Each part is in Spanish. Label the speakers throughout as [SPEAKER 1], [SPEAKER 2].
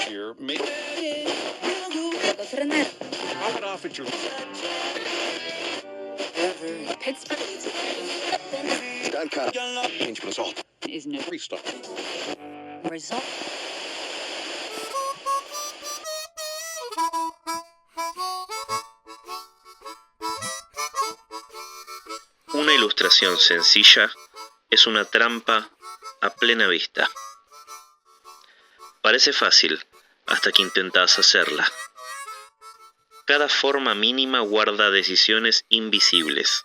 [SPEAKER 1] Here, make
[SPEAKER 2] Frenar.
[SPEAKER 1] pop it off at your
[SPEAKER 2] Pittsburgh
[SPEAKER 1] change result.
[SPEAKER 2] is no
[SPEAKER 1] Restart.
[SPEAKER 2] result.
[SPEAKER 3] Una ilustración sencilla es una trampa a plena vista. Parece fácil hasta que intentas hacerla. Cada forma mínima guarda decisiones invisibles.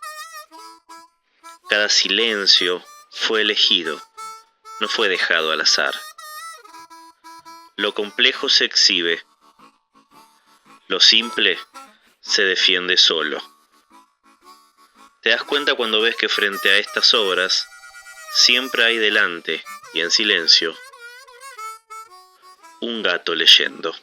[SPEAKER 3] Cada silencio fue elegido, no fue dejado al azar. Lo complejo se exhibe. Lo simple se defiende solo. Te das cuenta cuando ves que frente a estas obras siempre hay delante y en silencio un gato leyendo.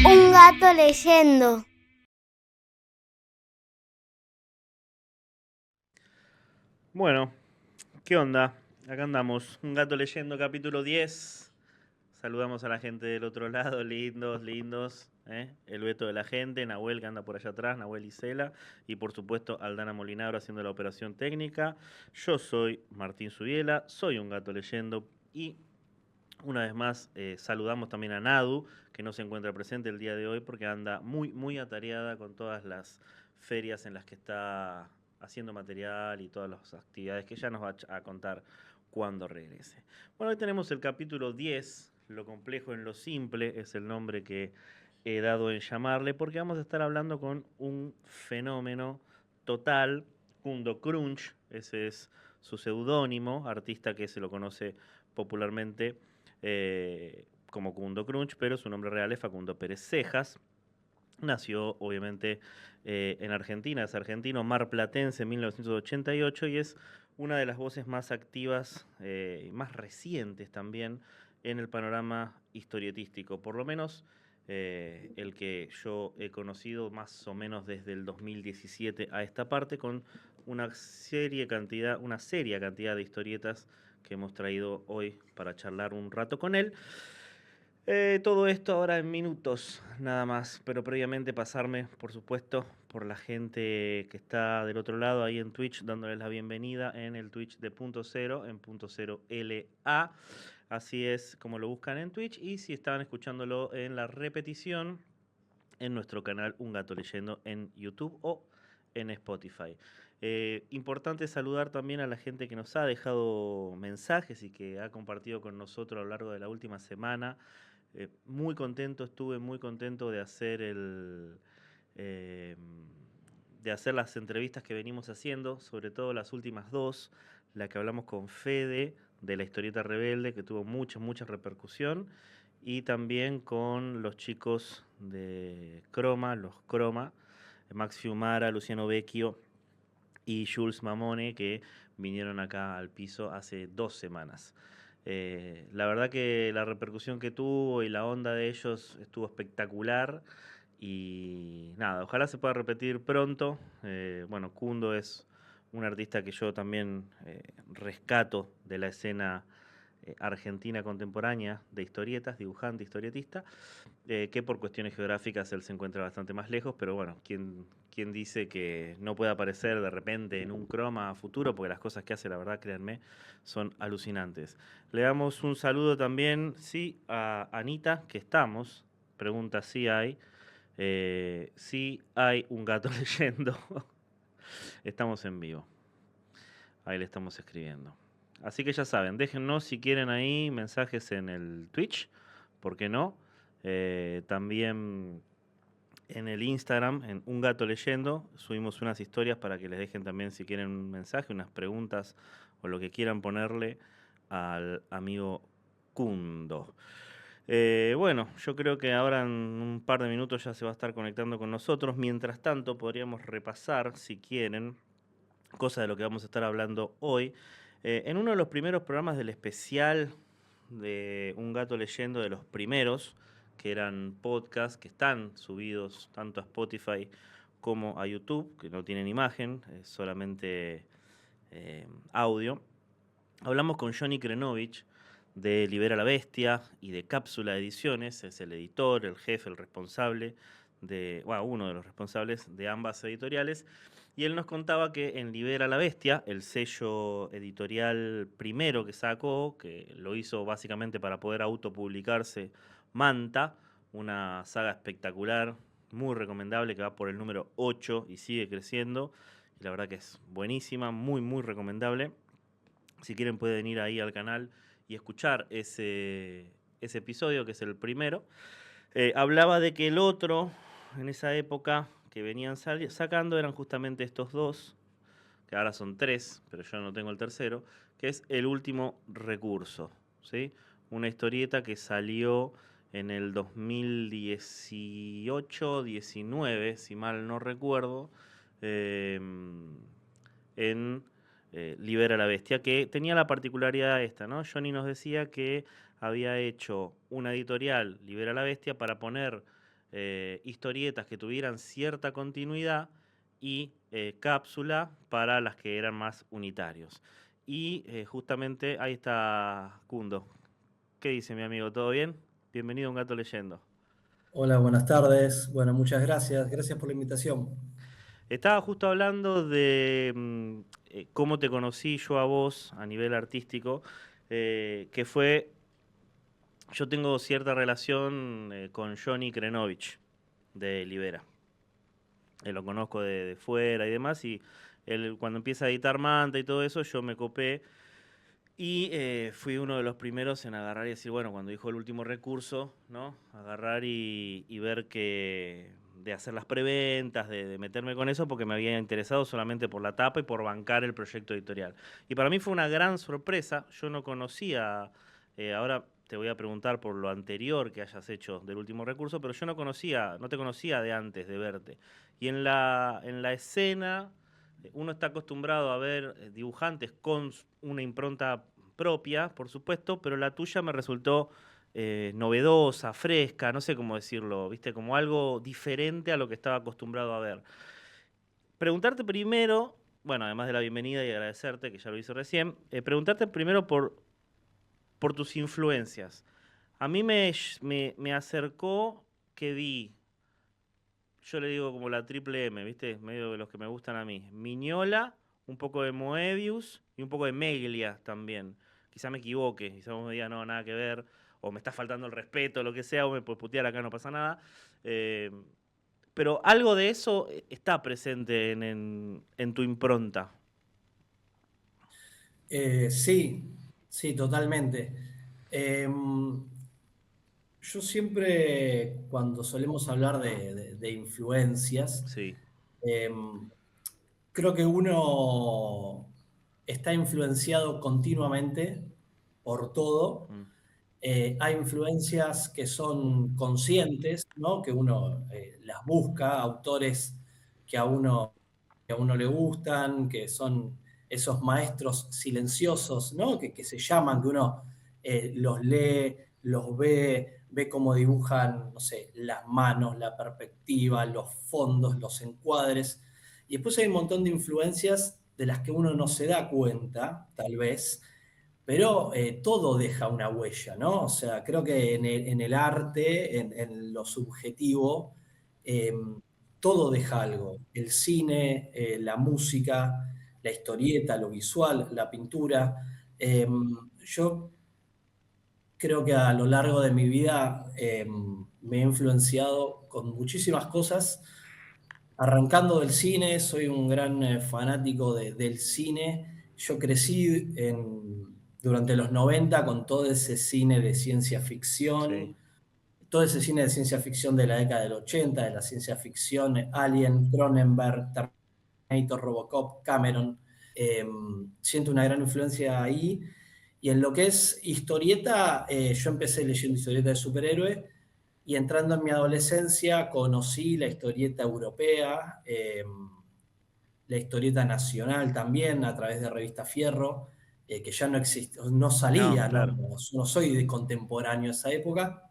[SPEAKER 4] Un gato leyendo.
[SPEAKER 5] Bueno, ¿qué onda? Acá andamos, Un gato leyendo, capítulo 10. Saludamos a la gente del otro lado, lindos, el Beto de la gente, Nahuel que anda por allá atrás, Nahuel Isela, y por supuesto Aldana Molinaro haciendo la operación técnica. Yo soy Martín Subiela, soy Un gato leyendo y una vez más saludamos también a Nadu, que no se encuentra presente el día de hoy porque anda muy atareada con todas las ferias en las que está haciendo material y todas las actividades que ya nos va a contar cuando regrese. Bueno, hoy tenemos el capítulo 10, Lo complejo en lo simple, es el nombre que he dado en llamarle, porque vamos a estar hablando con un fenómeno total, Kundo Crunch, ese es su seudónimo, artista que se lo conoce popularmente como Kundo Crunch, pero su nombre real es Facundo Pérez Cejas. Nació, obviamente, en Argentina, es argentino, marplatense en 1988 y es una de las voces más activas, más recientes también, en el panorama historietístico, por lo menos el que yo he conocido más o menos desde el 2017 a esta parte, con una seria cantidad de historietas que hemos traído hoy para charlar un rato con él. Todo esto ahora en minutos nada más, pero previamente pasarme, por supuesto, por la gente que está del otro lado ahí en Twitch, dándoles la bienvenida en el Twitch de Punto Cero, en Punto Cero LA. Así es como lo buscan en Twitch, y si estaban escuchándolo en la repetición, en nuestro canal Un Gato Leyendo en YouTube o en Spotify. Importante saludar también a la gente que nos ha dejado mensajes y que ha compartido con nosotros a lo largo de la última semana. Estuve muy contento de hacer de hacer las entrevistas que venimos haciendo, sobre todo las últimas dos, la que hablamos con Fede de la historieta rebelde, que tuvo mucha repercusión, y también con los chicos de Croma, los Croma, Max Fiumara, Luciano Vecchio y Jules Mamone, que vinieron acá al piso hace 2 semanas. La verdad que la repercusión que tuvo y la onda de ellos estuvo espectacular y nada, ojalá se pueda repetir pronto. Bueno, Kundo es un artista que yo también rescato de la escena argentina contemporánea de historietas, dibujante, historietista, que por cuestiones geográficas él se encuentra bastante más lejos, pero bueno, ¿quién dice que no puede aparecer de repente en un croma a futuro? Porque las cosas que hace, la verdad, créanme, son alucinantes. Le damos un saludo también, sí, a Anita, que estamos, pregunta si hay un gato leyendo. Estamos en vivo. Ahí le estamos escribiendo. Así que ya saben, déjennos si quieren ahí mensajes en el Twitch, ¿por qué no? También en el Instagram, en Un Gato Leyendo, subimos unas historias para que les dejen también si quieren un mensaje, unas preguntas o lo que quieran ponerle al amigo Kundo. Bueno, yo creo que ahora en un par de minutos ya se va a estar conectando con nosotros. Mientras tanto, podríamos repasar, si quieren, cosa de lo que vamos a estar hablando hoy. En uno de los primeros programas del especial de Un Gato Leyendo, de los primeros, que eran podcasts que están subidos tanto a Spotify como a YouTube, que no tienen imagen, es solamente audio, hablamos con Johnny Krenovich de Libera la Bestia y de Cápsula Ediciones. Es el editor, el jefe, el responsable uno de los responsables de ambas editoriales, y él nos contaba que en Libera la Bestia, el sello editorial primero que sacó, que lo hizo básicamente para poder autopublicarse, Manta, una saga espectacular, muy recomendable, que va por el número 8 y sigue creciendo, y la verdad que es buenísima, muy muy recomendable. Si quieren pueden ir ahí al canal y escuchar ese episodio, que es el primero. Hablaba de que el otro, en esa época, que venían sacando eran justamente estos dos, que ahora son tres, pero yo no tengo el tercero, que es El Último Recurso, ¿sí? Una historieta que salió en el 2018-19, si mal no recuerdo, en Libera la Bestia, que tenía la particularidad esta, ¿no? Johnny nos decía que había hecho una editorial, Libera la Bestia, para poner historietas que tuvieran cierta continuidad y cápsula para las que eran más unitarios. Y justamente ahí está Kundo. ¿Qué dice mi amigo? ¿Todo bien? Bienvenido a Un Gato Leyendo.
[SPEAKER 6] Hola, buenas tardes. Bueno, muchas gracias. Gracias por la invitación.
[SPEAKER 5] Estaba justo hablando de cómo te conocí yo a vos a nivel artístico, que fue, yo tengo cierta relación con Johnny Krenovich de Libera. Lo conozco de fuera y demás, y él cuando empieza a editar Manta y todo eso, yo me copé y fui uno de los primeros en agarrar y decir, bueno, cuando dijo El Último Recurso, ¿no? Agarrar y ver que de hacer las preventas, de meterme con eso, porque me había interesado solamente por la tapa y por bancar el proyecto editorial. Y para mí fue una gran sorpresa. Yo no conocía, ahora te voy a preguntar por lo anterior que hayas hecho del Último Recurso, pero yo no te conocía de antes de verte. Y en la escena, uno está acostumbrado a ver dibujantes con una impronta propia, por supuesto, pero la tuya me resultó novedosa, fresca, no sé cómo decirlo, ¿viste? Como algo diferente a lo que estaba acostumbrado a ver. Preguntarte primero, bueno, además de la bienvenida y agradecerte, que ya lo hice recién, preguntarte primero por tus influencias. A mí me acercó que vi, yo le digo como la triple M, ¿viste? Medio de los que me gustan a mí. Mignola, un poco de Moebius y un poco de Meglia también. Quizá me equivoque, quizá vos me digas, no, nada que ver, o me está faltando el respeto, lo que sea, o me puedes putear acá, no pasa nada. Pero algo de eso está presente en tu impronta.
[SPEAKER 6] Sí, totalmente. Yo siempre, cuando solemos hablar de influencias,
[SPEAKER 5] Sí.
[SPEAKER 6] creo que uno está influenciado continuamente por todo.
[SPEAKER 5] Mm.
[SPEAKER 6] Hay influencias que son conscientes, ¿no? Que uno las busca, autores que a uno le gustan, que son esos maestros silenciosos, ¿no? Que se llaman, que uno los lee, los ve cómo dibujan, no sé, las manos, la perspectiva, los fondos, los encuadres. Y después hay un montón de influencias de las que uno no se da cuenta, tal vez, pero todo deja una huella, ¿no? O sea, creo que en el arte, en lo subjetivo, eh, todo deja algo. El cine, la música, la historieta, lo visual, la pintura. Yo creo que a lo largo de mi vida me he influenciado con muchísimas cosas. Arrancando del cine, soy un gran fanático del cine. Yo crecí durante los 90 con todo ese cine de ciencia
[SPEAKER 5] Sí.
[SPEAKER 6] ficción, todo ese cine de ciencia ficción de la década del 80, de la ciencia ficción, Alien, Cronenberg, Terminator, Robocop, Cameron. Eh, Siento una gran influencia ahí. Y en lo que es historieta, yo empecé leyendo historieta de superhéroes y entrando en mi adolescencia conocí la historieta europea, la historieta nacional también a través de Revista Fierro, que ya no existe, no salía,
[SPEAKER 5] No, claro.
[SPEAKER 6] no soy de contemporáneo a esa época,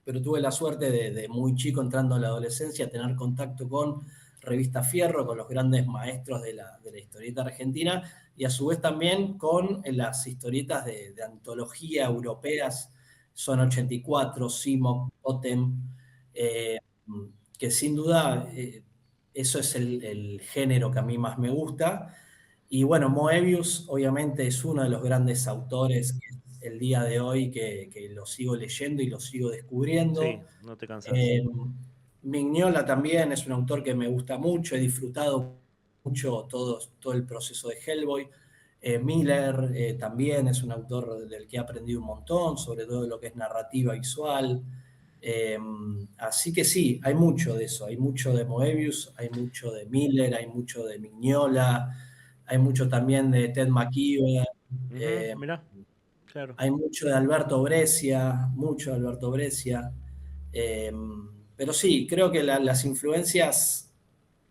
[SPEAKER 6] pero tuve la suerte de muy chico, entrando en la adolescencia, tener contacto con Revista Fierro, con los grandes maestros de la historieta argentina, y a su vez también con las historietas de antología europeas, Son 84, Simo, Totem, que sin duda eso es el género que a mí más me gusta. Y bueno, Moebius obviamente es uno de los grandes autores que el día de hoy que lo sigo leyendo y lo sigo descubriendo.
[SPEAKER 5] Sí, no te cansas.
[SPEAKER 6] Mignola también es un autor que me gusta mucho, he disfrutado mucho todo el proceso de Hellboy. Miller también es un autor del que he aprendido un montón, sobre todo lo que es narrativa visual. Así que sí, hay mucho de eso, hay mucho de Moebius, hay mucho de Miller, hay mucho de Mignola, hay mucho también de Ted McKeown,
[SPEAKER 5] Mirá, claro.
[SPEAKER 6] hay mucho de Alberto Brescia, mucho de Alberto Brescia. Pero sí, creo que las influencias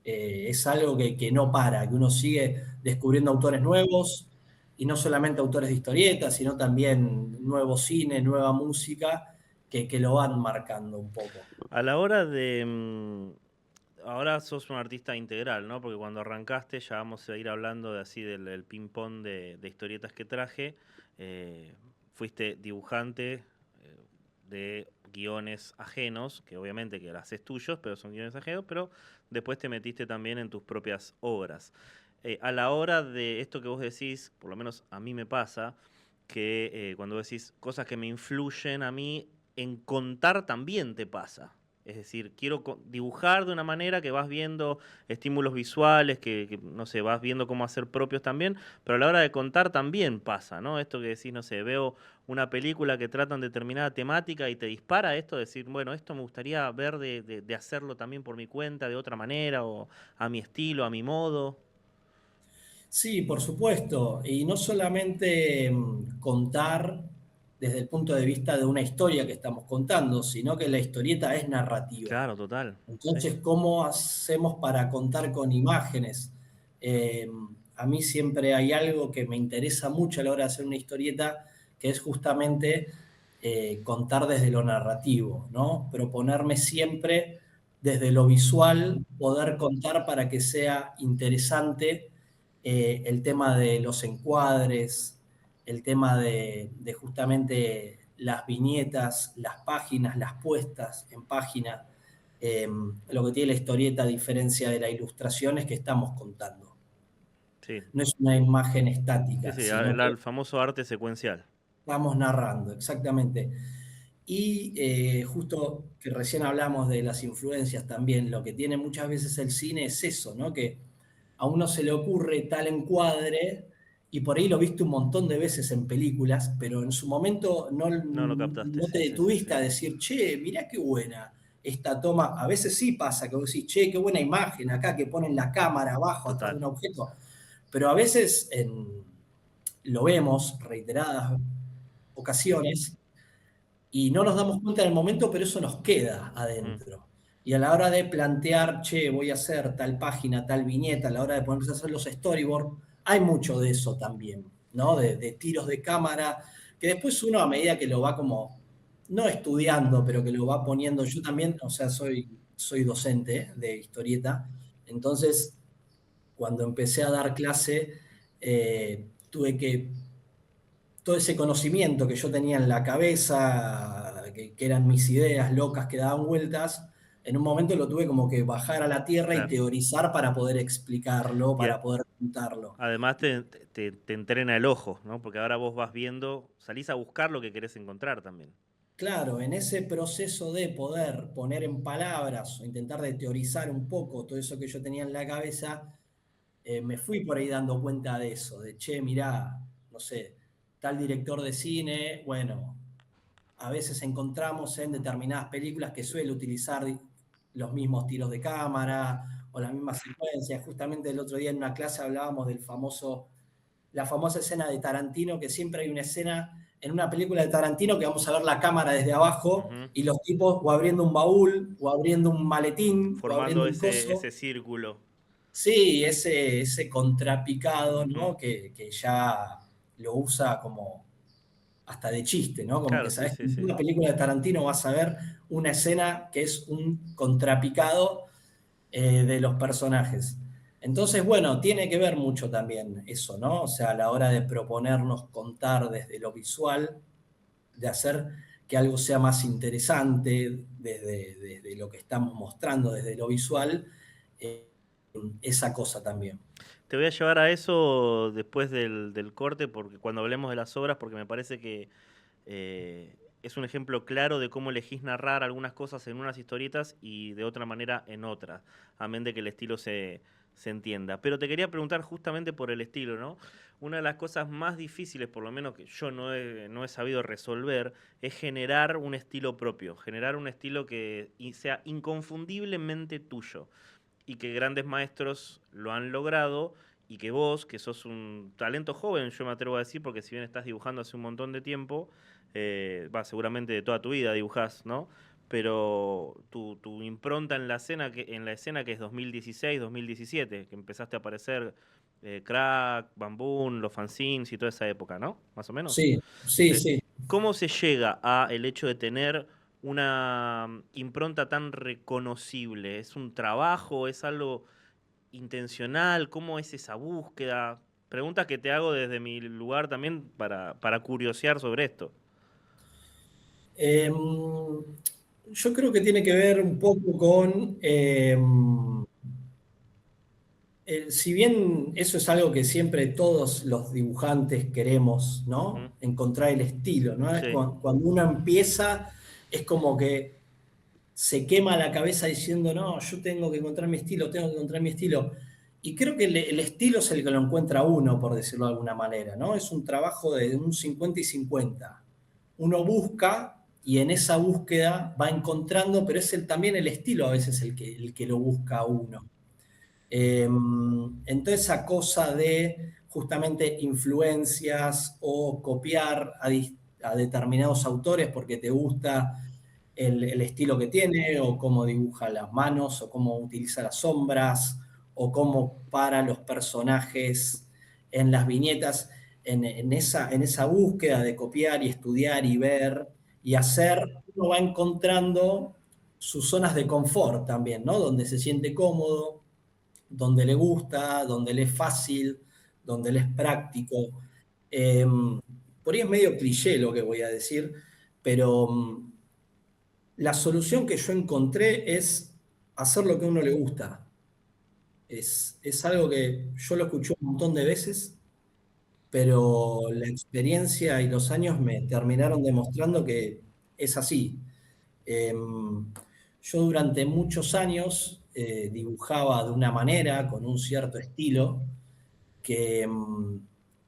[SPEAKER 6] es algo que no para, que uno sigue descubriendo autores nuevos, y no solamente autores de historietas, sino también nuevo cine, nueva música, que lo van marcando un poco.
[SPEAKER 5] A la hora de... ahora sos un artista integral, ¿no? Porque cuando arrancaste, ya vamos a ir hablando de así del ping-pong de historietas que traje, fuiste dibujante de guiones ajenos, que obviamente que los haces tuyos, pero son guiones ajenos, pero después te metiste también en tus propias obras. A la hora de esto que vos decís, por lo menos a mí me pasa, que cuando decís cosas que me influyen a mí, en contar también te pasa. Es decir, quiero dibujar de una manera que vas viendo estímulos visuales, que, no sé, vas viendo cómo hacer propios también, pero a la hora de contar también pasa, ¿no? Esto que decís, no sé, veo una película que tratan determinada temática y te dispara esto, decir, bueno, esto me gustaría ver de hacerlo también por mi cuenta, de otra manera, o a mi estilo, a mi modo.
[SPEAKER 6] Sí, por supuesto. Y no solamente contar desde el punto de vista de una historia que estamos contando, sino que la historieta es narrativa.
[SPEAKER 5] Claro, total.
[SPEAKER 6] Entonces,
[SPEAKER 5] Sí.
[SPEAKER 6] ¿cómo hacemos para contar con imágenes? A mí siempre hay algo que me interesa mucho a la hora de hacer una historieta, que es justamente contar desde lo narrativo, ¿no? Proponerme siempre desde lo visual, poder contar para que sea interesante el tema de los encuadres, el tema de justamente las viñetas, las páginas, las puestas en página. Lo que tiene la historieta, a diferencia de la ilustración, es que estamos contando.
[SPEAKER 5] Sí.
[SPEAKER 6] No es una imagen estática,
[SPEAKER 5] Sí,
[SPEAKER 6] sino
[SPEAKER 5] el
[SPEAKER 6] que
[SPEAKER 5] famoso arte secuencial.
[SPEAKER 6] estamos narrando, exactamente. Y justo que recién hablamos de las influencias también, lo que tiene muchas veces el cine es eso, ¿no? Que a uno se le ocurre tal encuadre, y por ahí lo viste un montón de veces en películas, pero en su momento
[SPEAKER 5] No lo captaste,
[SPEAKER 6] no te
[SPEAKER 5] sí,
[SPEAKER 6] detuviste
[SPEAKER 5] sí.
[SPEAKER 6] a decir, che, mirá qué buena esta toma. A veces sí pasa que vos decís, che, qué buena imagen acá que ponen la cámara abajo atrás de un
[SPEAKER 5] Total.
[SPEAKER 6] objeto. Pero a veces lo vemos reiteradas ocasiones y no nos damos cuenta en el momento, pero eso nos queda adentro. Y a la hora de plantear, che, voy a hacer tal página, tal viñeta, a la hora de ponerse a hacer los storyboards, hay mucho de eso también, ¿no? De tiros de cámara, que después uno a medida que lo va como, no estudiando, pero que lo va poniendo, yo también, o sea, soy docente de historieta, entonces cuando empecé a dar clase, tuve que todo ese conocimiento que yo tenía en la cabeza, que eran mis ideas locas que daban vueltas, en un momento lo tuve como que bajar a la tierra y
[SPEAKER 5] Claro.
[SPEAKER 6] teorizar para poder explicarlo, para poder contarlo.
[SPEAKER 5] Además te entrena el ojo, ¿no? Porque ahora vos vas viendo, salís a buscar lo que querés encontrar también.
[SPEAKER 6] Claro, en ese proceso de poder poner en palabras o intentar de teorizar un poco todo eso que yo tenía en la cabeza, me fui por ahí dando cuenta de eso, de che, mirá, no sé, tal director de cine, bueno, a veces encontramos en determinadas películas que suele utilizar los mismos tiros de cámara o las mismas secuencias. Justamente el otro día en una clase hablábamos la famosa escena de Tarantino, que siempre hay una escena en una película de Tarantino que vamos a ver la cámara desde abajo y los tipos o abriendo un baúl o abriendo un maletín o
[SPEAKER 5] Formando
[SPEAKER 6] abriendo un coso.
[SPEAKER 5] ese círculo.
[SPEAKER 6] Sí, ese contrapicado, ¿no? Que ya lo usa como hasta de chiste, ¿no? Como que
[SPEAKER 5] Claro, sí,
[SPEAKER 6] sabes que
[SPEAKER 5] sí,
[SPEAKER 6] en
[SPEAKER 5] sí.
[SPEAKER 6] una película de Tarantino vas a ver una escena que es un contrapicado de los personajes. Entonces, bueno, tiene que ver mucho también eso, ¿no? O sea, a la hora de proponernos contar desde lo visual, de hacer que algo sea más interesante desde lo que estamos mostrando, desde lo visual, eh, esa cosa también.
[SPEAKER 5] Te voy a llevar a eso después del corte, porque cuando hablemos de las obras, porque me parece que es un ejemplo claro de cómo elegís narrar algunas cosas en unas historietas y de otra manera en otras, amén de que el estilo se entienda. Pero te quería preguntar justamente por el estilo, ¿no? Una de las cosas más difíciles, por lo menos que yo no he sabido resolver, es generar un estilo propio, generar un estilo que sea inconfundiblemente tuyo y que grandes maestros lo han logrado y que vos, que sos un talento joven, yo me atrevo a decir, porque si bien estás dibujando hace un montón de tiempo, seguramente de toda tu vida dibujás, ¿no? Pero tu impronta en la escena que es 2016, 2017, que empezaste a aparecer Crack, Bamboon, los fanzines y toda esa época, ¿no? Más o menos.
[SPEAKER 6] Sí, sí,
[SPEAKER 5] Eh,
[SPEAKER 6] sí.
[SPEAKER 5] ¿Cómo se llega a el hecho de tener una impronta tan reconocible? ¿Es un trabajo? ¿Es algo intencional? ¿Cómo es esa búsqueda? Preguntas que te hago desde mi lugar también para curiosear sobre esto.
[SPEAKER 6] Eh, yo creo que tiene que ver un poco con, si bien eso es algo que siempre todos los dibujantes queremos,
[SPEAKER 5] Ujú.
[SPEAKER 6] ¿no? Encontrar el estilo, ¿no? Es
[SPEAKER 5] Sí,
[SPEAKER 6] cuando uno empieza, es como que se quema la cabeza diciendo, no, yo tengo que encontrar mi estilo, tengo que encontrar mi estilo. Y creo que el estilo es el que lo encuentra uno, por decirlo de alguna manera, ¿no? Es un trabajo de un 50 y 50. Uno busca y en esa búsqueda va encontrando, pero es también el estilo a veces el que lo busca a uno. Entonces esa cosa de justamente influencias o copiar a determinados autores porque te gusta el estilo que tiene o cómo dibuja las manos o cómo utiliza las sombras o cómo para los personajes en las viñetas, en esa búsqueda de copiar y estudiar y ver y hacer, uno va encontrando sus zonas de confort también, ¿no? Donde se siente cómodo, donde le gusta, donde le es fácil, donde le es práctico. Eh, por ahí es medio cliché lo que voy a decir, pero la solución que yo encontré es hacer lo que a uno le gusta. Es algo que yo lo escuché un montón de veces, pero la experiencia y los años me terminaron demostrando que es así. Eh, yo durante muchos años dibujaba de una manera, con un cierto estilo, que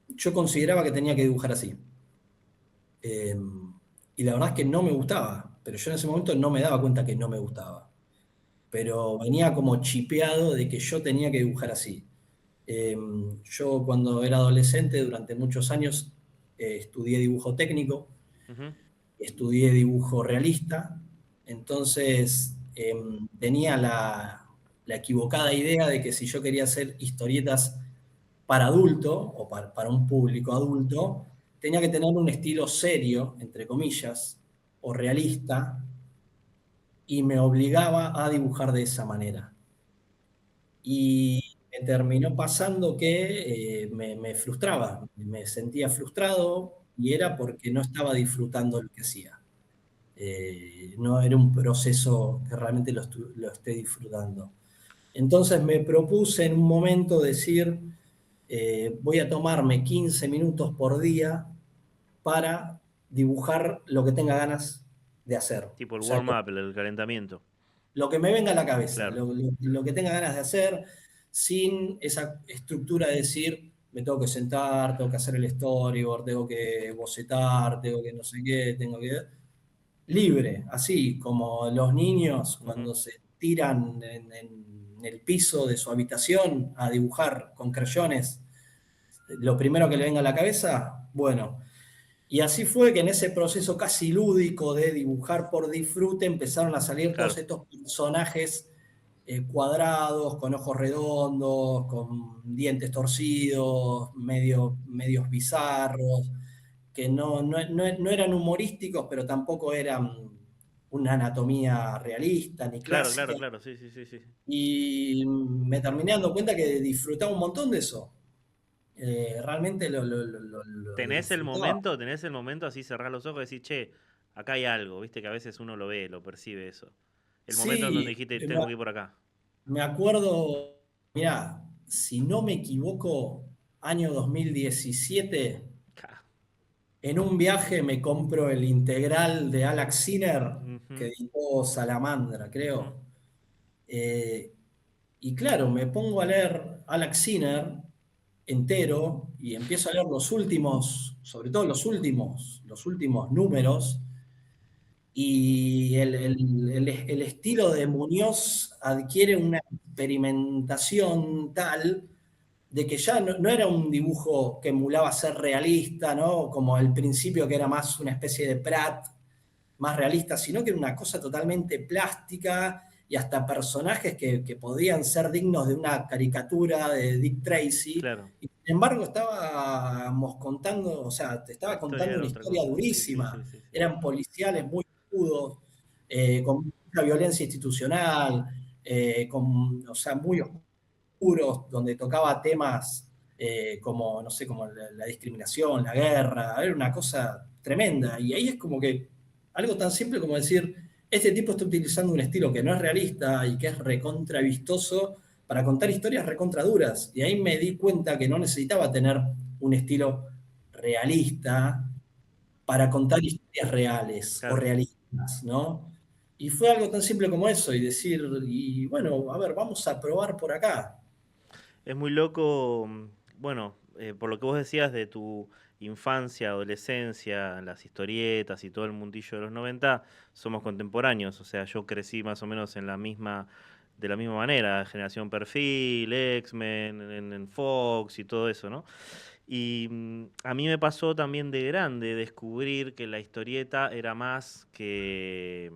[SPEAKER 6] yo consideraba que tenía que dibujar así. Eh, y la verdad es que no me gustaba, pero yo en ese momento no me daba cuenta que no me gustaba. Pero venía como chipeado de que yo tenía que dibujar así. Eh, yo cuando era adolescente, durante muchos años, estudié dibujo técnico,
[SPEAKER 5] ujú,
[SPEAKER 6] estudié dibujo realista, entonces tenía la equivocada idea de que si yo quería hacer historietas para adulto o para un público adulto, tenía que tener un estilo serio, entre comillas, o realista, y me obligaba a dibujar de esa manera. Y me terminó pasando que me frustraba, me sentía frustrado y era porque no estaba disfrutando lo que hacía. No era un proceso que realmente lo esté disfrutando. Entonces me propuse en un momento decir, voy a tomarme 15 minutos por día para dibujar lo que tenga ganas de hacer.
[SPEAKER 5] tipo el
[SPEAKER 6] O sea,
[SPEAKER 5] warm-up, el calentamiento.
[SPEAKER 6] lo que me venga a la cabeza,
[SPEAKER 5] Claro.
[SPEAKER 6] lo que tenga ganas de hacer, sin esa estructura de decir, me tengo que sentar, tengo que hacer el storyboard, tengo que bocetar, tengo que no sé qué, tengo que... Libre, así como los niños
[SPEAKER 5] Ujú.
[SPEAKER 6] cuando se tiran en el piso de su habitación a dibujar con crayones, lo primero que le venga a la cabeza, bueno. Y así fue que en ese proceso casi lúdico de dibujar por disfrute empezaron a salir todos
[SPEAKER 5] Claro.
[SPEAKER 6] estos personajes cuadrados, con ojos redondos, con dientes torcidos, medios bizarros, que no eran humorísticos, pero tampoco eran una anatomía realista ni
[SPEAKER 5] Claro,
[SPEAKER 6] clásica.
[SPEAKER 5] claro, claro, sí, sí, sí, sí.
[SPEAKER 6] Y me terminé dando cuenta que disfrutaba un montón de eso. Realmente lo disfrutaba.
[SPEAKER 5] Tenés el momento así, cerrar los ojos y decir, che, acá hay algo, viste que a veces uno lo ve, lo percibe eso. El momento en donde
[SPEAKER 6] Sí,
[SPEAKER 5] dijiste, tengo que ir por acá.
[SPEAKER 6] me acuerdo, mirá, si no me equivoco, año 2017,
[SPEAKER 5] Ca-
[SPEAKER 6] en un viaje me compro el integral de Alex Sinner, que
[SPEAKER 5] Ujú,
[SPEAKER 6] editó Salamandra,
[SPEAKER 5] ujú.
[SPEAKER 6] creo. Eh, y claro, me pongo a leer Alex Sinner entero y empiezo a leer los últimos, sobre todo los últimos números, y el estilo de Muñoz adquiere una experimentación tal de que ya no era un dibujo que emulaba ser realista, ¿no? Como al principio que era más una especie de Pratt, más realista, sino que era una cosa totalmente plástica y hasta personajes que podían ser dignos de una caricatura de Dick Tracy.
[SPEAKER 5] Claro,
[SPEAKER 6] Y sin embargo, estábamos contando, o sea, te
[SPEAKER 5] la
[SPEAKER 6] estaba
[SPEAKER 5] historia
[SPEAKER 6] contando
[SPEAKER 5] era
[SPEAKER 6] una
[SPEAKER 5] otra
[SPEAKER 6] historia
[SPEAKER 5] cosa. Sí, sí, sí,
[SPEAKER 6] durísima.
[SPEAKER 5] sí, sí.
[SPEAKER 6] Eran policiales muy crudos, con mucha violencia institucional, con, o sea, muy oscuros, donde tocaba temas como, no sé, como la discriminación, la guerra, era una cosa tremenda. Y ahí es como que algo tan simple como decir, este tipo está utilizando un estilo que no es realista y que es recontra vistoso para contar historias recontra duras. Y ahí me di cuenta que no necesitaba tener un estilo realista para contar historias reales o
[SPEAKER 5] Claro.
[SPEAKER 6] realistas, ¿no? Y fue algo tan simple como eso, y decir, y bueno, a ver, vamos a probar por acá.
[SPEAKER 5] Es muy loco, bueno, por lo que vos decías de tu infancia, adolescencia, las historietas y todo el mundillo de los 90, somos contemporáneos, o sea, yo crecí más o menos de la misma manera, Generación Perfil, X-Men, en Fox y todo eso, ¿no? Y a mí me pasó también de grande descubrir que la historieta era más que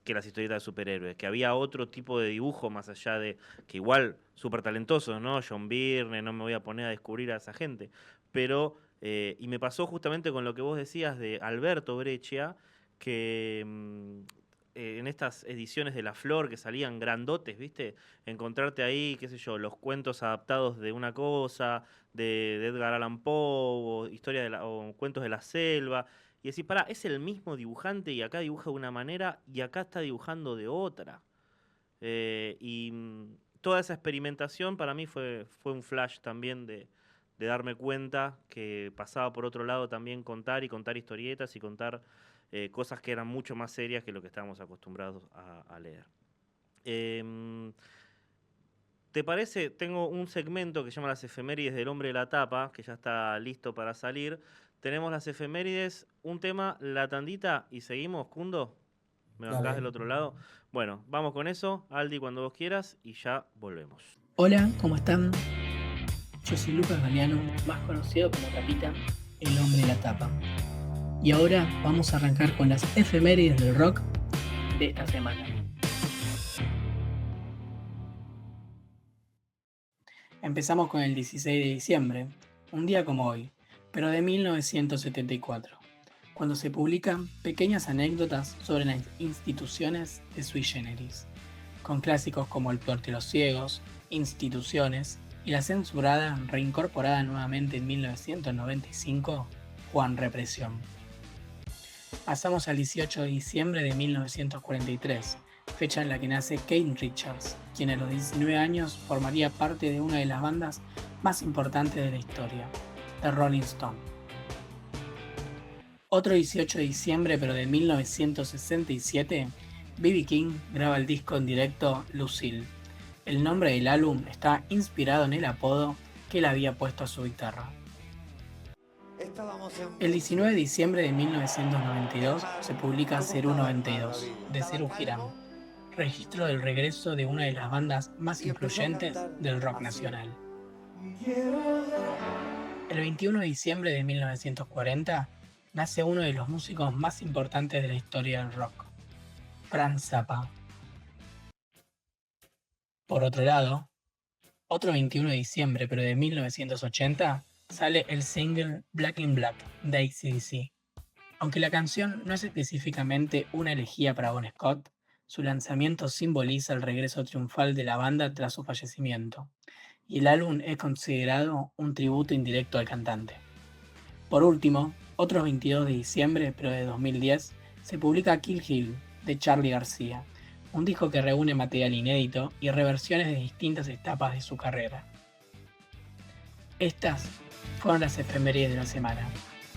[SPEAKER 5] las historietas de superhéroes, que había otro tipo de dibujo más allá de que igual súper talentosos, ¿no? John Byrne, no me voy a poner a descubrir a esa gente, pero, y me pasó justamente con lo que vos decías de Alberto Breccia, que en estas ediciones de La Flor que salían grandotes, ¿viste? Encontrarte ahí, qué sé yo, los cuentos adaptados de una cosa, de Edgar Allan Poe, o, o cuentos de la selva, y decir, pará, es el mismo dibujante y acá dibuja de una manera y acá está dibujando de otra. Toda esa experimentación para mí fue un flash también de darme cuenta que pasaba por otro lado también contar y contar historietas y contar cosas que eran mucho más serias que lo que estábamos acostumbrados a leer. Em, ¿Te parece? Tengo un segmento que se llama las efemérides del hombre de la tapa, que ya está listo para salir. Tenemos las efemérides, un tema, la tandita y seguimos, Kundo. ¿Me bancás del
[SPEAKER 6] Dale.
[SPEAKER 5] otro lado? Bueno, vamos con eso, Aldi, cuando vos quieras y ya volvemos.
[SPEAKER 7] Hola, ¿cómo están? Yo soy Lucas Galeano, más conocido como Tapita, el hombre de la tapa. Y ahora vamos a arrancar con las efemérides del rock de esta semana. Empezamos con el 16 de diciembre, un día como hoy, pero de 1974, cuando se publican pequeñas anécdotas sobre las instituciones de Sui Generis, con clásicos como El Tuerto y los Ciegos, Instituciones y la censurada, reincorporada nuevamente en 1995, Juan Represión. Pasamos al 18 de diciembre de 1943, fecha en la que nace Keith Richards, quien a los 19 años formaría parte de una de las bandas más importantes de la historia, The Rolling Stones. Otro 18 de diciembre, pero de 1967, B.B. King graba el disco en directo Lucille. El nombre del álbum está inspirado en el apodo que él había puesto a su guitarra. El 19 de diciembre de 1992 se publica 092 de Serú Girán, registro del regreso de una de las bandas más influyentes del rock nacional. El 21 de diciembre de 1940 nace uno de los músicos más importantes de la historia del rock, Frank Zappa. Por otro lado, otro 21 de diciembre, pero de 1980, sale el single Black in Black de AC/DC. Aunque la canción no es específicamente una elegía para Bon Scott, su lanzamiento simboliza el regreso triunfal de la banda tras su fallecimiento, y el álbum es considerado un tributo indirecto al cantante. Por último, otro 22 de diciembre, pero de 2010, se publica Kill Hill, de Charly García, un disco que reúne material inédito y reversiones de distintas etapas de su carrera. Estas fueron las efemérides de la semana.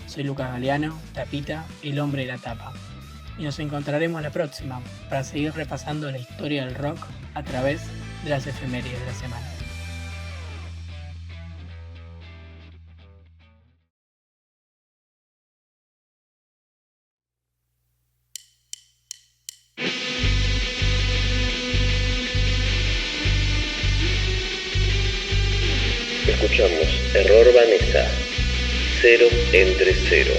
[SPEAKER 7] Soy Lucas Galeano, Tapita, el hombre de la tapa. Y nos encontraremos la próxima para seguir repasando la historia del rock a través de las efemérides de la semana.
[SPEAKER 3] Escuchamos Error Vanessa, 0 entre 0.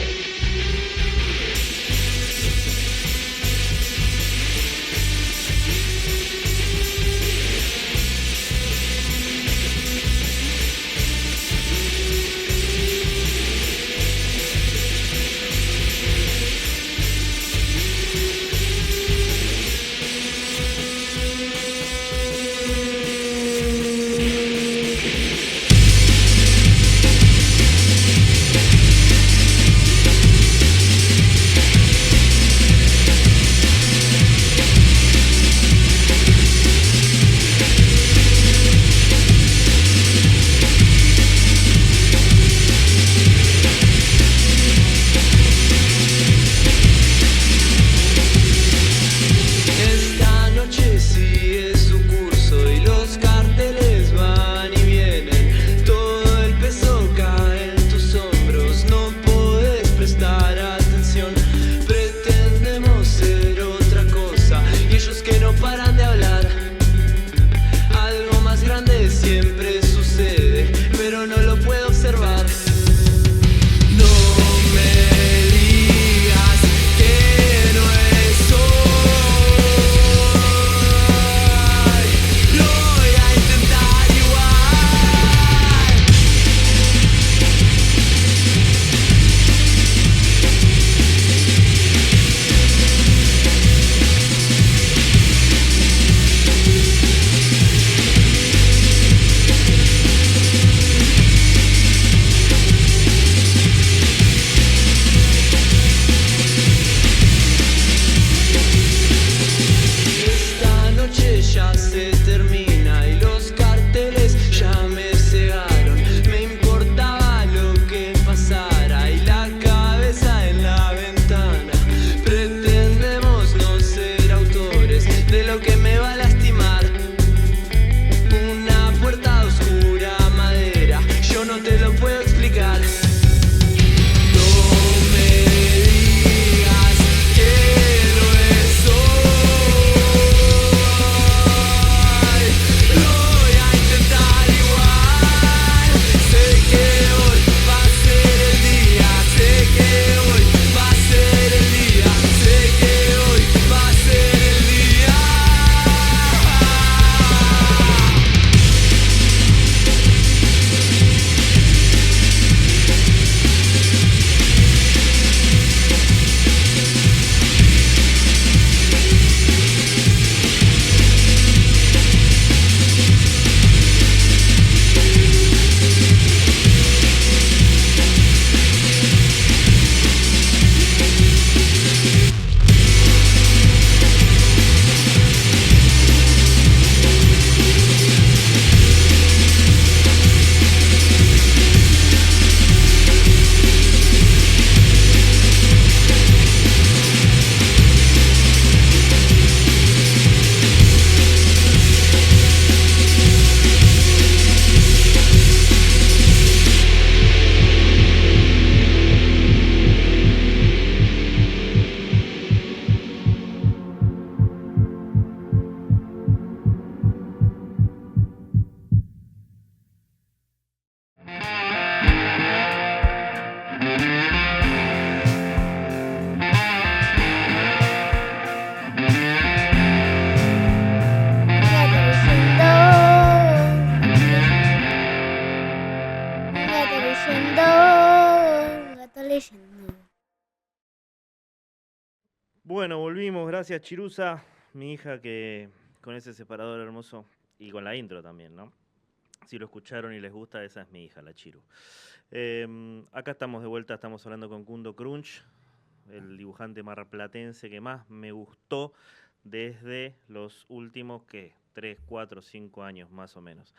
[SPEAKER 4] gato leyendo.
[SPEAKER 5] Bueno, volvimos, gracias Chirusa, mi hija que con ese separador hermoso y con la intro también, ¿no? Si lo escucharon y les gusta, esa es mi hija, la Chiru. Acá estamos de vuelta, estamos hablando con Kundo Crunch, el dibujante marplatense que más me gustó desde los últimos, ¿qué? 3, 4, 5 años más o menos.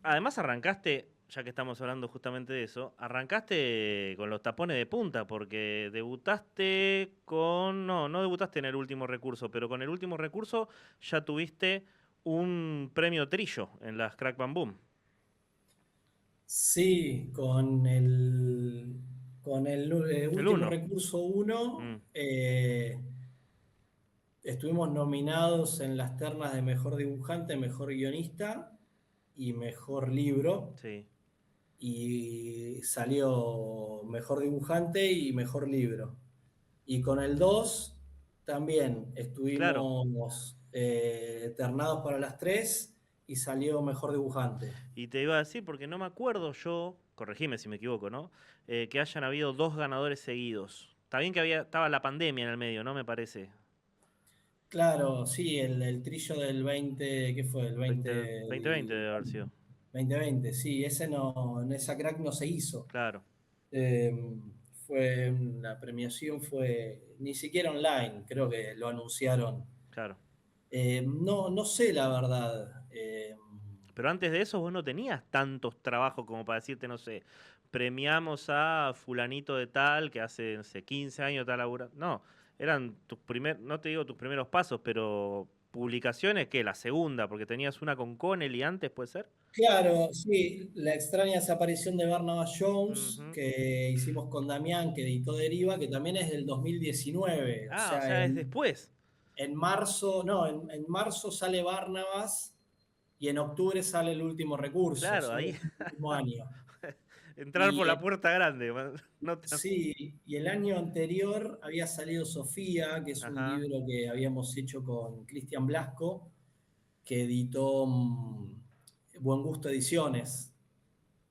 [SPEAKER 5] Además arrancaste, ya que estamos hablando justamente de eso, arrancaste con los tapones de punta, porque debutaste con... No debutaste en el último recurso, pero con el último recurso ya tuviste un premio Trillo en las Crack Bam Boom.
[SPEAKER 6] Sí, con el último
[SPEAKER 5] uno.
[SPEAKER 6] recurso 1 estuvimos nominados en las ternas de mejor dibujante, mejor guionista y mejor libro.
[SPEAKER 5] Sí.
[SPEAKER 6] Y salió mejor dibujante y mejor libro. Y con el 2 también estuvimos ternados para las 3 y salió mejor dibujante.
[SPEAKER 5] Y te iba a decir, porque no me acuerdo yo, corregime si me equivoco, ¿no? Que hayan habido 2 ganadores seguidos. Está bien que estaba la pandemia en el medio, ¿no? Me parece.
[SPEAKER 6] Claro, sí, el trillo del 20, ¿qué fue? El
[SPEAKER 5] 2020 debe haber sido.
[SPEAKER 6] 2020, sí, ese no, en esa crack no se hizo.
[SPEAKER 5] Claro.
[SPEAKER 6] La premiación fue ni siquiera online, creo que lo anunciaron.
[SPEAKER 5] Claro.
[SPEAKER 6] No sé la verdad.
[SPEAKER 5] Pero antes de eso vos no tenías tantos trabajos como para decirte, no sé, premiamos a fulanito de tal que hace, no sé, 15 años tal labura. No, eran no te digo tus primeros pasos, pero publicaciones que la segunda, porque tenías una con Connelly antes, ¿puede ser?
[SPEAKER 6] Claro, sí, la extraña desaparición de Barnabas Jones,
[SPEAKER 5] Ujú.
[SPEAKER 6] que hicimos con Damián, que editó Deriva, que también es del 2019. O
[SPEAKER 5] Ah, o
[SPEAKER 6] sea,
[SPEAKER 5] sea, es después.
[SPEAKER 6] en marzo, no, en marzo sale Barnabas y en octubre sale el último recurso,
[SPEAKER 5] Claro,
[SPEAKER 6] son
[SPEAKER 5] ahí.
[SPEAKER 6] el mismo año.
[SPEAKER 5] Entrar por
[SPEAKER 6] Y
[SPEAKER 5] la puerta grande.
[SPEAKER 6] sí, y el año anterior había salido Sofía, que es un
[SPEAKER 5] Ajá.
[SPEAKER 6] libro que habíamos hecho con Cristian Blasco, que editó Buen Gusto Ediciones.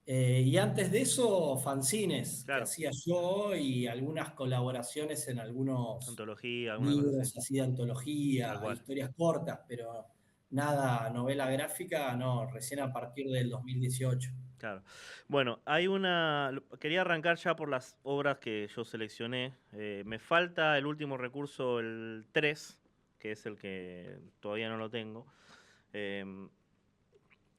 [SPEAKER 6] Y antes de eso, fanzines que
[SPEAKER 5] Claro.
[SPEAKER 6] hacía yo y algunas colaboraciones en algunos
[SPEAKER 5] Antología, alguna cosa así.
[SPEAKER 6] libros así de
[SPEAKER 5] Tal
[SPEAKER 6] antología,
[SPEAKER 5] cual.
[SPEAKER 6] historias cortas, pero nada, novela gráfica, no, recién a partir del 2018.
[SPEAKER 5] Claro. Bueno, quería arrancar ya por las obras que yo seleccioné. Me falta el último recurso, el 3, que es el que todavía no lo tengo. Pero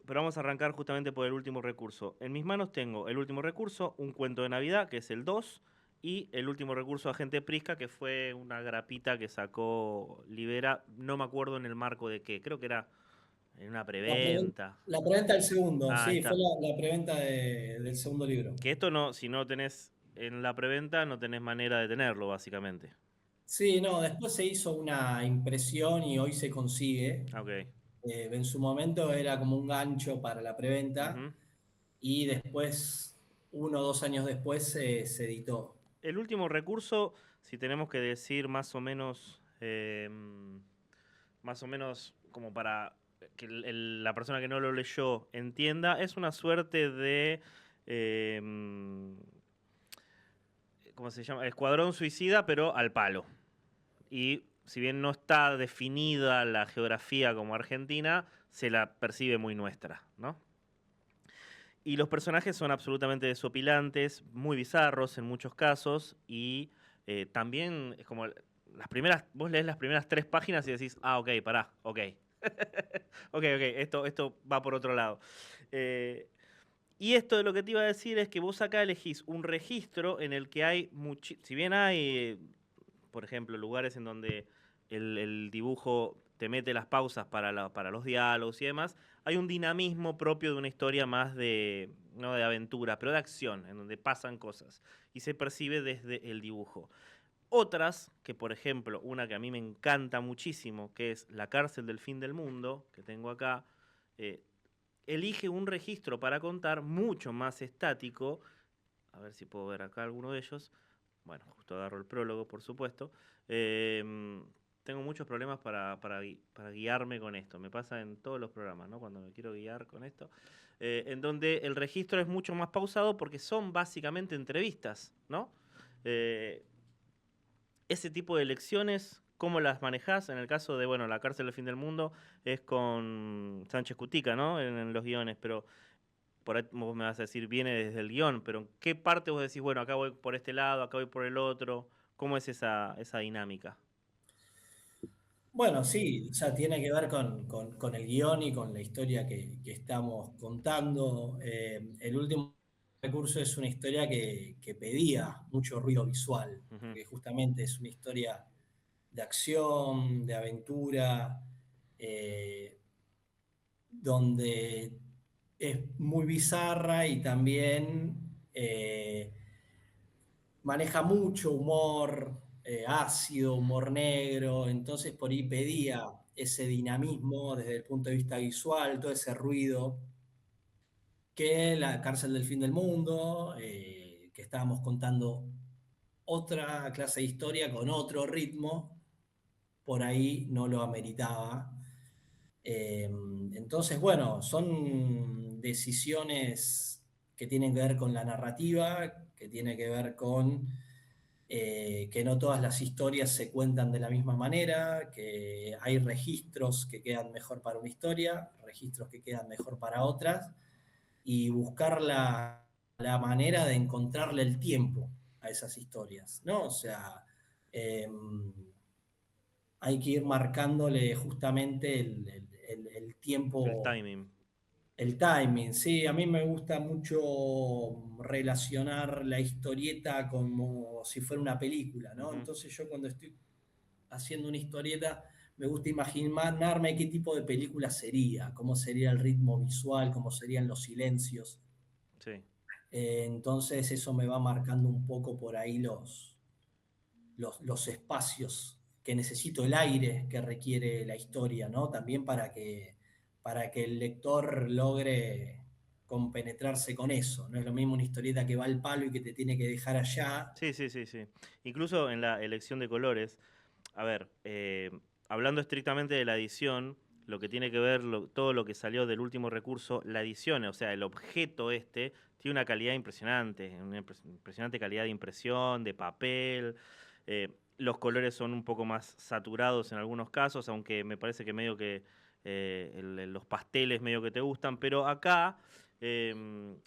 [SPEAKER 5] vamos a arrancar justamente por el último recurso. En mis manos tengo el último recurso, un cuento de Navidad, que es el 2, y el último recurso, Agente Prisca, que fue una grapita que sacó Libera, no me acuerdo en el marco de qué, creo que era en una preventa.
[SPEAKER 6] La preventa del segundo,
[SPEAKER 5] Ah, ahí
[SPEAKER 6] sí, fue
[SPEAKER 5] está.
[SPEAKER 6] la preventa del segundo libro.
[SPEAKER 5] Que esto no, si no tenés en la preventa, no tenés manera de tenerlo, básicamente.
[SPEAKER 6] Sí, no, después se hizo una impresión y hoy se consigue.
[SPEAKER 5] Ok.
[SPEAKER 6] En su momento era como un gancho para la preventa
[SPEAKER 5] Ujú.
[SPEAKER 6] y después, 1 o 2 años después, se editó.
[SPEAKER 5] El último recurso, si tenemos que decir más o menos como para que la persona que no lo leyó entienda, es una suerte de, ¿cómo se llama? Escuadrón Suicida, pero al palo. Y si bien no está definida la geografía como Argentina, se la percibe muy nuestra, ¿no? Y los personajes son absolutamente desopilantes, muy bizarros en muchos casos, y también es como vos lees las primeras 3 páginas y decís, ah, ok, pará, ok. ok, esto va por otro lado. Y esto de lo que te iba a decir es que vos acá elegís un registro en el que hay, si bien hay, por ejemplo, lugares en donde el dibujo te mete las pausas para los diálogos y demás, hay un dinamismo propio de una historia más no de aventura, pero de acción, en donde pasan cosas y se percibe desde el dibujo. Otras, que por ejemplo, una que a mí me encanta muchísimo, que es La cárcel del fin del mundo, que tengo acá, elige un registro para contar mucho más estático. A ver si puedo ver acá alguno de ellos. Bueno, justo agarro el prólogo, por supuesto. tengo muchos problemas para guiarme con esto. Me pasa en todos los programas, ¿no? Cuando me quiero guiar con esto. En donde el registro es mucho más pausado porque son básicamente entrevistas, ¿no? Ese tipo de lecciones, ¿cómo las manejás? En el caso de, bueno, La cárcel del fin del mundo es con Sánchez Cutica, ¿no? En los guiones, pero por ahí vos me vas a decir, viene desde el guión, pero ¿en qué parte vos decís, bueno, acá voy por este lado, acá voy por el otro? ¿Cómo es esa dinámica?
[SPEAKER 6] Bueno, sí, o sea, tiene que ver con el guión y con la historia que estamos contando. El último recurso es una historia que pedía mucho ruido visual,
[SPEAKER 5] Ujú.
[SPEAKER 6] porque justamente es una historia de acción, de aventura, donde es muy bizarra y también maneja mucho humor ácido, humor negro, entonces por ahí pedía ese dinamismo desde el punto de vista visual, todo ese ruido que La cárcel del fin del mundo, que estábamos contando otra clase de historia con otro ritmo, por ahí no lo ameritaba. Entonces, bueno, son decisiones que tienen que ver con la narrativa, que tienen que ver con que no todas las historias se cuentan de la misma manera, que hay registros que quedan mejor para una historia, registros que quedan mejor para otras, y buscar la manera de encontrarle el tiempo a esas historias, ¿no? O sea, eh, hay que ir marcándole justamente el
[SPEAKER 5] El
[SPEAKER 6] tiempo,
[SPEAKER 5] timing.
[SPEAKER 6] el timing. Sí, a mí me gusta mucho relacionar la historieta como si fuera una película, ¿no?
[SPEAKER 5] Ujú.
[SPEAKER 6] Entonces yo cuando estoy haciendo una historieta me gusta imaginarme qué tipo de película sería, cómo sería el ritmo visual, cómo serían los silencios.
[SPEAKER 5] Sí.
[SPEAKER 6] Entonces eso me va marcando un poco por ahí los espacios que necesito, el aire que requiere la historia, ¿no? También para que el lector logre compenetrarse con eso. No es lo mismo una historieta que va al palo y que te tiene que dejar allá.
[SPEAKER 5] Sí, sí, sí, sí. Incluso en la elección de colores, a ver, hablando estrictamente de la edición, lo que tiene que ver todo lo que salió del último recurso, la edición, o sea, el objeto este, tiene una calidad impresionante, una impresionante calidad de impresión, de papel. Los colores son un poco más saturados en algunos casos, aunque me parece que medio que los pasteles medio que te gustan, pero acá,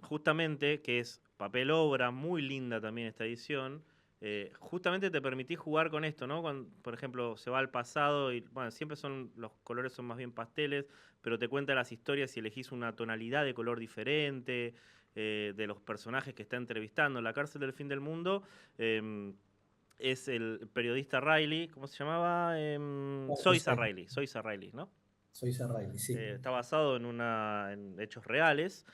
[SPEAKER 5] justamente, que es papel obra, muy linda también esta edición, justamente te permitís jugar con esto, ¿no? Cuando, por ejemplo, se va al pasado y, bueno, siempre los colores son más bien pasteles, pero te cuenta las historias y elegís una tonalidad de color diferente, de los personajes que está entrevistando. La cárcel del fin del mundo es el periodista Riley, ¿cómo se llamaba? Soysa Riley, ¿no?
[SPEAKER 6] Soy Riley, sí.
[SPEAKER 5] Está basado en hechos reales.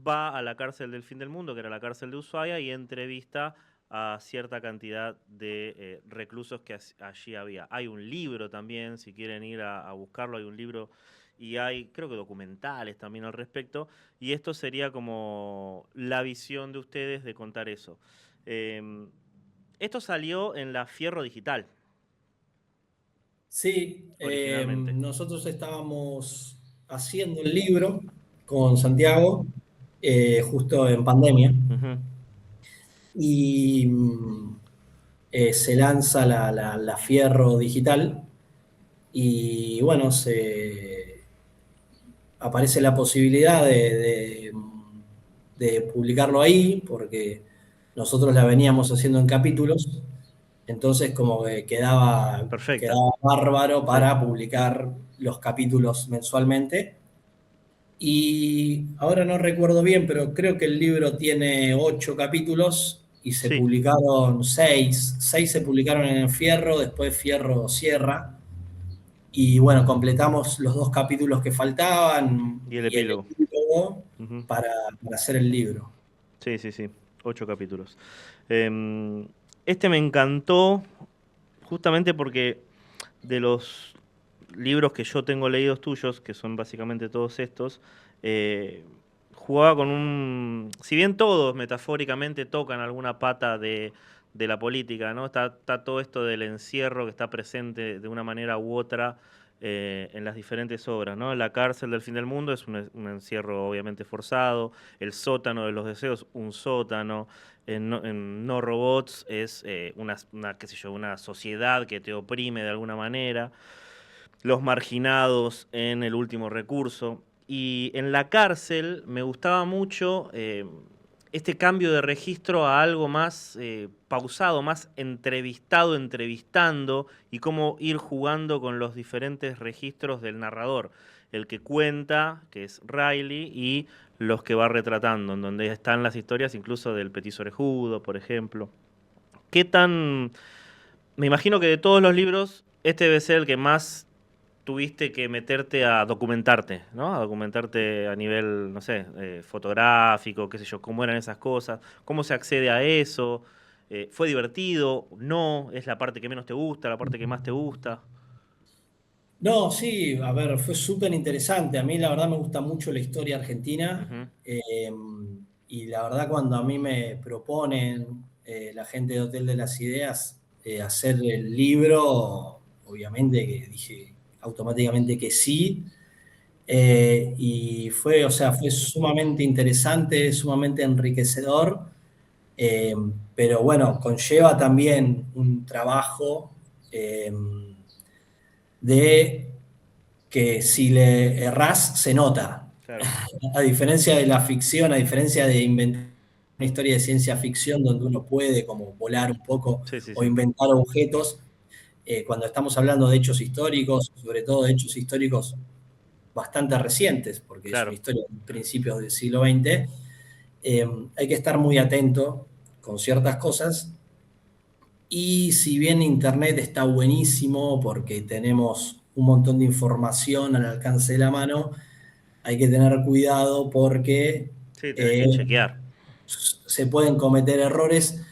[SPEAKER 5] Va a la cárcel del fin del mundo, que era la cárcel de Ushuaia, y entrevista a cierta cantidad de reclusos que allí había. Hay un libro también, si quieren ir a buscarlo, hay un libro y hay, creo que documentales también al respecto, y esto sería como la visión de ustedes de contar eso. Esto salió en la Fierro Digital.
[SPEAKER 6] Sí,
[SPEAKER 5] Originalmente.
[SPEAKER 6] nosotros estábamos haciendo el libro con Santiago justo en pandemia.
[SPEAKER 5] Ujú.
[SPEAKER 6] Y se lanza la Fierro Digital y bueno, aparece la posibilidad de publicarlo ahí porque nosotros la veníamos haciendo en capítulos, entonces como que quedaba
[SPEAKER 5] Perfecta.
[SPEAKER 6] bárbaro para
[SPEAKER 5] Sí.
[SPEAKER 6] publicar los capítulos mensualmente. Y ahora no recuerdo bien, pero creo que el libro tiene 8 capítulos y se
[SPEAKER 5] Sí.
[SPEAKER 6] publicaron 6. 6 se publicaron en el Fierro, después Fierro cierra. Y bueno, completamos los 2 capítulos que faltaban
[SPEAKER 5] Y el
[SPEAKER 6] y el
[SPEAKER 5] epílogo.
[SPEAKER 6] epílogo
[SPEAKER 5] Ujú.
[SPEAKER 6] para hacer el libro.
[SPEAKER 5] Sí, sí, sí. 8 capítulos. Este me encantó justamente porque de los libros que yo tengo leídos tuyos, que son básicamente todos estos, jugaba con un... Si bien todos metafóricamente tocan alguna pata de de la política, ¿no? Está todo esto del encierro que está presente de una manera u otra en las diferentes obras, ¿no? La cárcel del fin del mundo es un encierro obviamente forzado, el sótano de los deseos, un sótano, en No Robots es qué sé yo, una sociedad que te oprime de alguna manera, los marginados en El último recurso, y en La cárcel me gustaba mucho este cambio de registro a algo más pausado, más entrevistando, y cómo ir jugando con los diferentes registros del narrador. El que cuenta, que es Riley, y los que va retratando, en donde están las historias incluso del petiso orejudo, por ejemplo. ¿Qué tan...? Me imagino que de todos los libros, este debe ser el que más tuviste que meterte a documentarte, ¿no? A documentarte a nivel, no sé, fotográfico, qué sé yo, cómo eran esas cosas, cómo se accede a eso, ¿fue divertido? ¿No? ¿Es la parte que menos te gusta, la parte que más te gusta?
[SPEAKER 6] No, sí, a ver, fue súper interesante. A mí la verdad me gusta mucho la historia argentina,
[SPEAKER 5] Ujú.
[SPEAKER 6] y la verdad cuando a mí me proponen la gente de Hotel de las Ideas hacer el libro, obviamente que dije automáticamente que sí. Y fue, o sea, fue sumamente interesante, sumamente enriquecedor, eh, pero bueno, conlleva también un trabajo eh, de que si le errás, se nota.
[SPEAKER 5] Claro.
[SPEAKER 6] A diferencia de la ficción, a diferencia de inventar una historia de ciencia ficción donde uno puede como volar un poco
[SPEAKER 5] Sí, sí,
[SPEAKER 6] o
[SPEAKER 5] sí.
[SPEAKER 6] inventar objetos, cuando estamos hablando de hechos históricos, sobre todo de hechos históricos bastante recientes, porque es una
[SPEAKER 5] Claro.
[SPEAKER 6] historia de principios del siglo XX, hay que estar muy atento con ciertas cosas. Y si bien Internet está buenísimo porque tenemos un montón de información al alcance de la mano, hay que tener cuidado porque
[SPEAKER 5] Sí, tenés
[SPEAKER 6] eh,
[SPEAKER 5] que chequear.
[SPEAKER 6] se pueden cometer errores,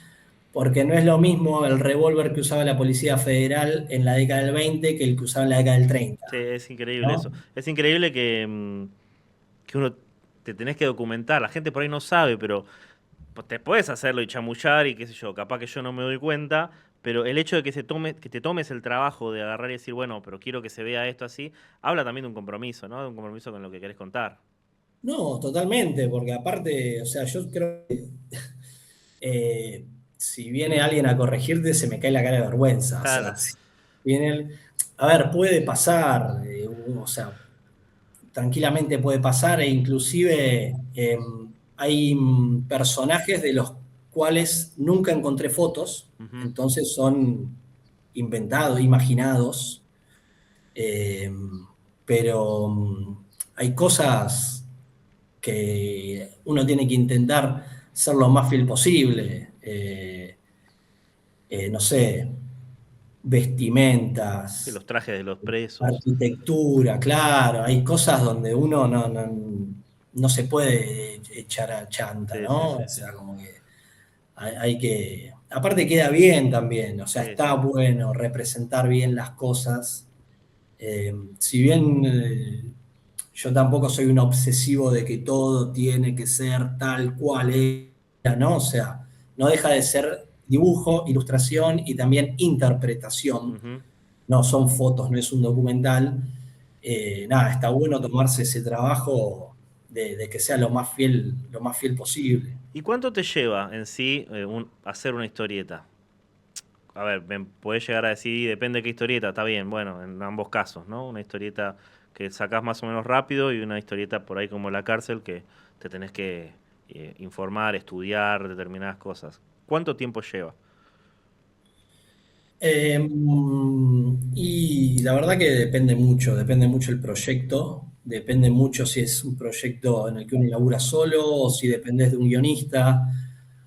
[SPEAKER 6] porque no es lo mismo el revólver que usaba la Policía Federal en la década del 20 que el que usaba en la década del
[SPEAKER 5] Sí,
[SPEAKER 6] 30,
[SPEAKER 5] es increíble
[SPEAKER 6] ¿no?
[SPEAKER 5] eso. Es increíble que uno te tenés que documentar. La gente por ahí no sabe, pero te puedes hacerlo y chamullar y qué sé yo, capaz que yo no me doy cuenta, pero el hecho de que te tomes el trabajo de agarrar y decir, bueno, pero quiero que se vea esto así, habla también de un compromiso, ¿no? De un compromiso con lo que querés contar.
[SPEAKER 6] No, totalmente, porque aparte, o sea, yo creo que si viene alguien a corregirte, se me cae la cara de vergüenza. O sea,
[SPEAKER 5] Claro.
[SPEAKER 6] si viene a ver, puede pasar, o sea, tranquilamente puede pasar, e inclusive hay personajes de los cuales nunca encontré fotos,
[SPEAKER 5] Ujú.
[SPEAKER 6] entonces son inventados, imaginados, eh, pero hay cosas que uno tiene que intentar ser lo más fiel posible. No sé,
[SPEAKER 5] Sí,
[SPEAKER 6] vestimentas,
[SPEAKER 5] los trajes de los presos.
[SPEAKER 6] arquitectura, claro, hay cosas donde uno no se puede echar a chanta,
[SPEAKER 5] Sí, sí,
[SPEAKER 6] ¿no?
[SPEAKER 5] sí,
[SPEAKER 6] O
[SPEAKER 5] sí.
[SPEAKER 6] sea, como que hay que... Aparte queda bien también, o sea,
[SPEAKER 5] Sí,
[SPEAKER 6] está
[SPEAKER 5] sí.
[SPEAKER 6] bueno representar bien las cosas. Si bien yo tampoco soy un obsesivo de que todo tiene que ser tal cual era, ¿no? O sea, no deja de ser dibujo, ilustración y también interpretación.
[SPEAKER 5] Ujú.
[SPEAKER 6] No son fotos, no es un documental. Nada, está bueno tomarse ese trabajo de que sea lo más fiel posible.
[SPEAKER 5] ¿Y cuánto te lleva en sí hacer una historieta? A ver, podés llegar a decir, depende de qué historieta, está bien, bueno, en ambos casos, ¿no? Una historieta que sacás más o menos rápido y una historieta por ahí como La cárcel que te tenés que informar, estudiar determinadas cosas. ¿Cuánto tiempo lleva?
[SPEAKER 6] Y la verdad que depende mucho el proyecto, depende mucho si es un proyecto en el que uno labura solo o si dependes de un guionista,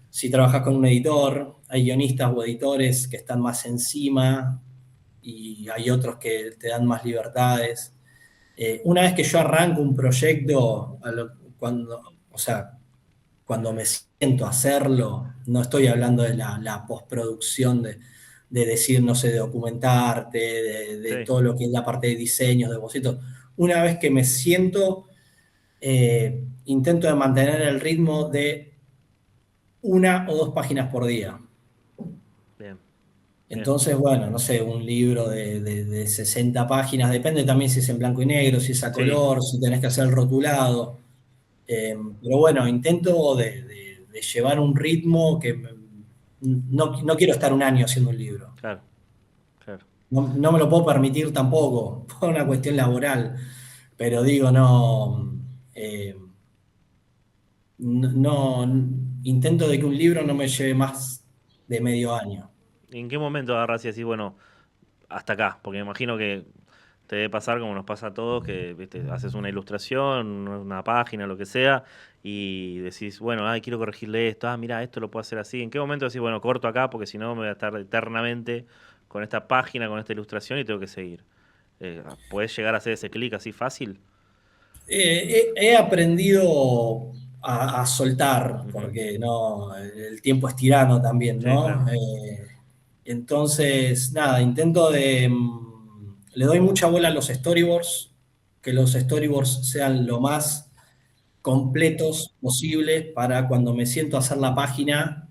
[SPEAKER 6] si trabajas con un editor, hay guionistas o editores que están más encima y hay otros que te dan más libertades. Una vez que yo arranco un proyecto, o sea, cuando me siento a hacerlo, no estoy hablando de la postproducción de decir, no sé, de documentarte, de
[SPEAKER 5] Sí.
[SPEAKER 6] todo lo que es la parte de diseños, de bocetos. Una vez que me siento, intento de mantener el ritmo de 1 o 2 páginas por día. Entonces, bueno, no sé, un libro de 60 páginas, depende también si es en blanco y negro, si es a
[SPEAKER 5] Sí.
[SPEAKER 6] color, si tenés que hacer el rotulado. Pero bueno, intento de llevar un ritmo que no quiero estar un año haciendo un libro.
[SPEAKER 5] Claro, claro.
[SPEAKER 6] No me lo puedo permitir tampoco, por una cuestión laboral. Pero digo, intento de que un libro no me lleve más de medio año.
[SPEAKER 5] ¿En qué momento agarras y decís, bueno, hasta acá? Porque me imagino que te debe pasar como nos pasa a todos, que ¿viste? Haces una ilustración, una página, lo que sea, y decís, bueno, ay, quiero corregirle esto, mira, esto lo puedo hacer así. ¿En qué momento decís, bueno, corto acá porque si no me voy a estar eternamente con esta página, con esta ilustración y tengo que seguir? ¿Podés llegar a hacer ese clic así fácil?
[SPEAKER 6] He aprendido a soltar,
[SPEAKER 5] Ujú.
[SPEAKER 6] porque no, el tiempo es tirano también,
[SPEAKER 5] Sí, claro.
[SPEAKER 6] ¿no? Entonces, nada, le doy mucha bola a los storyboards, que los storyboards sean lo más completos posibles para cuando me siento a hacer la página,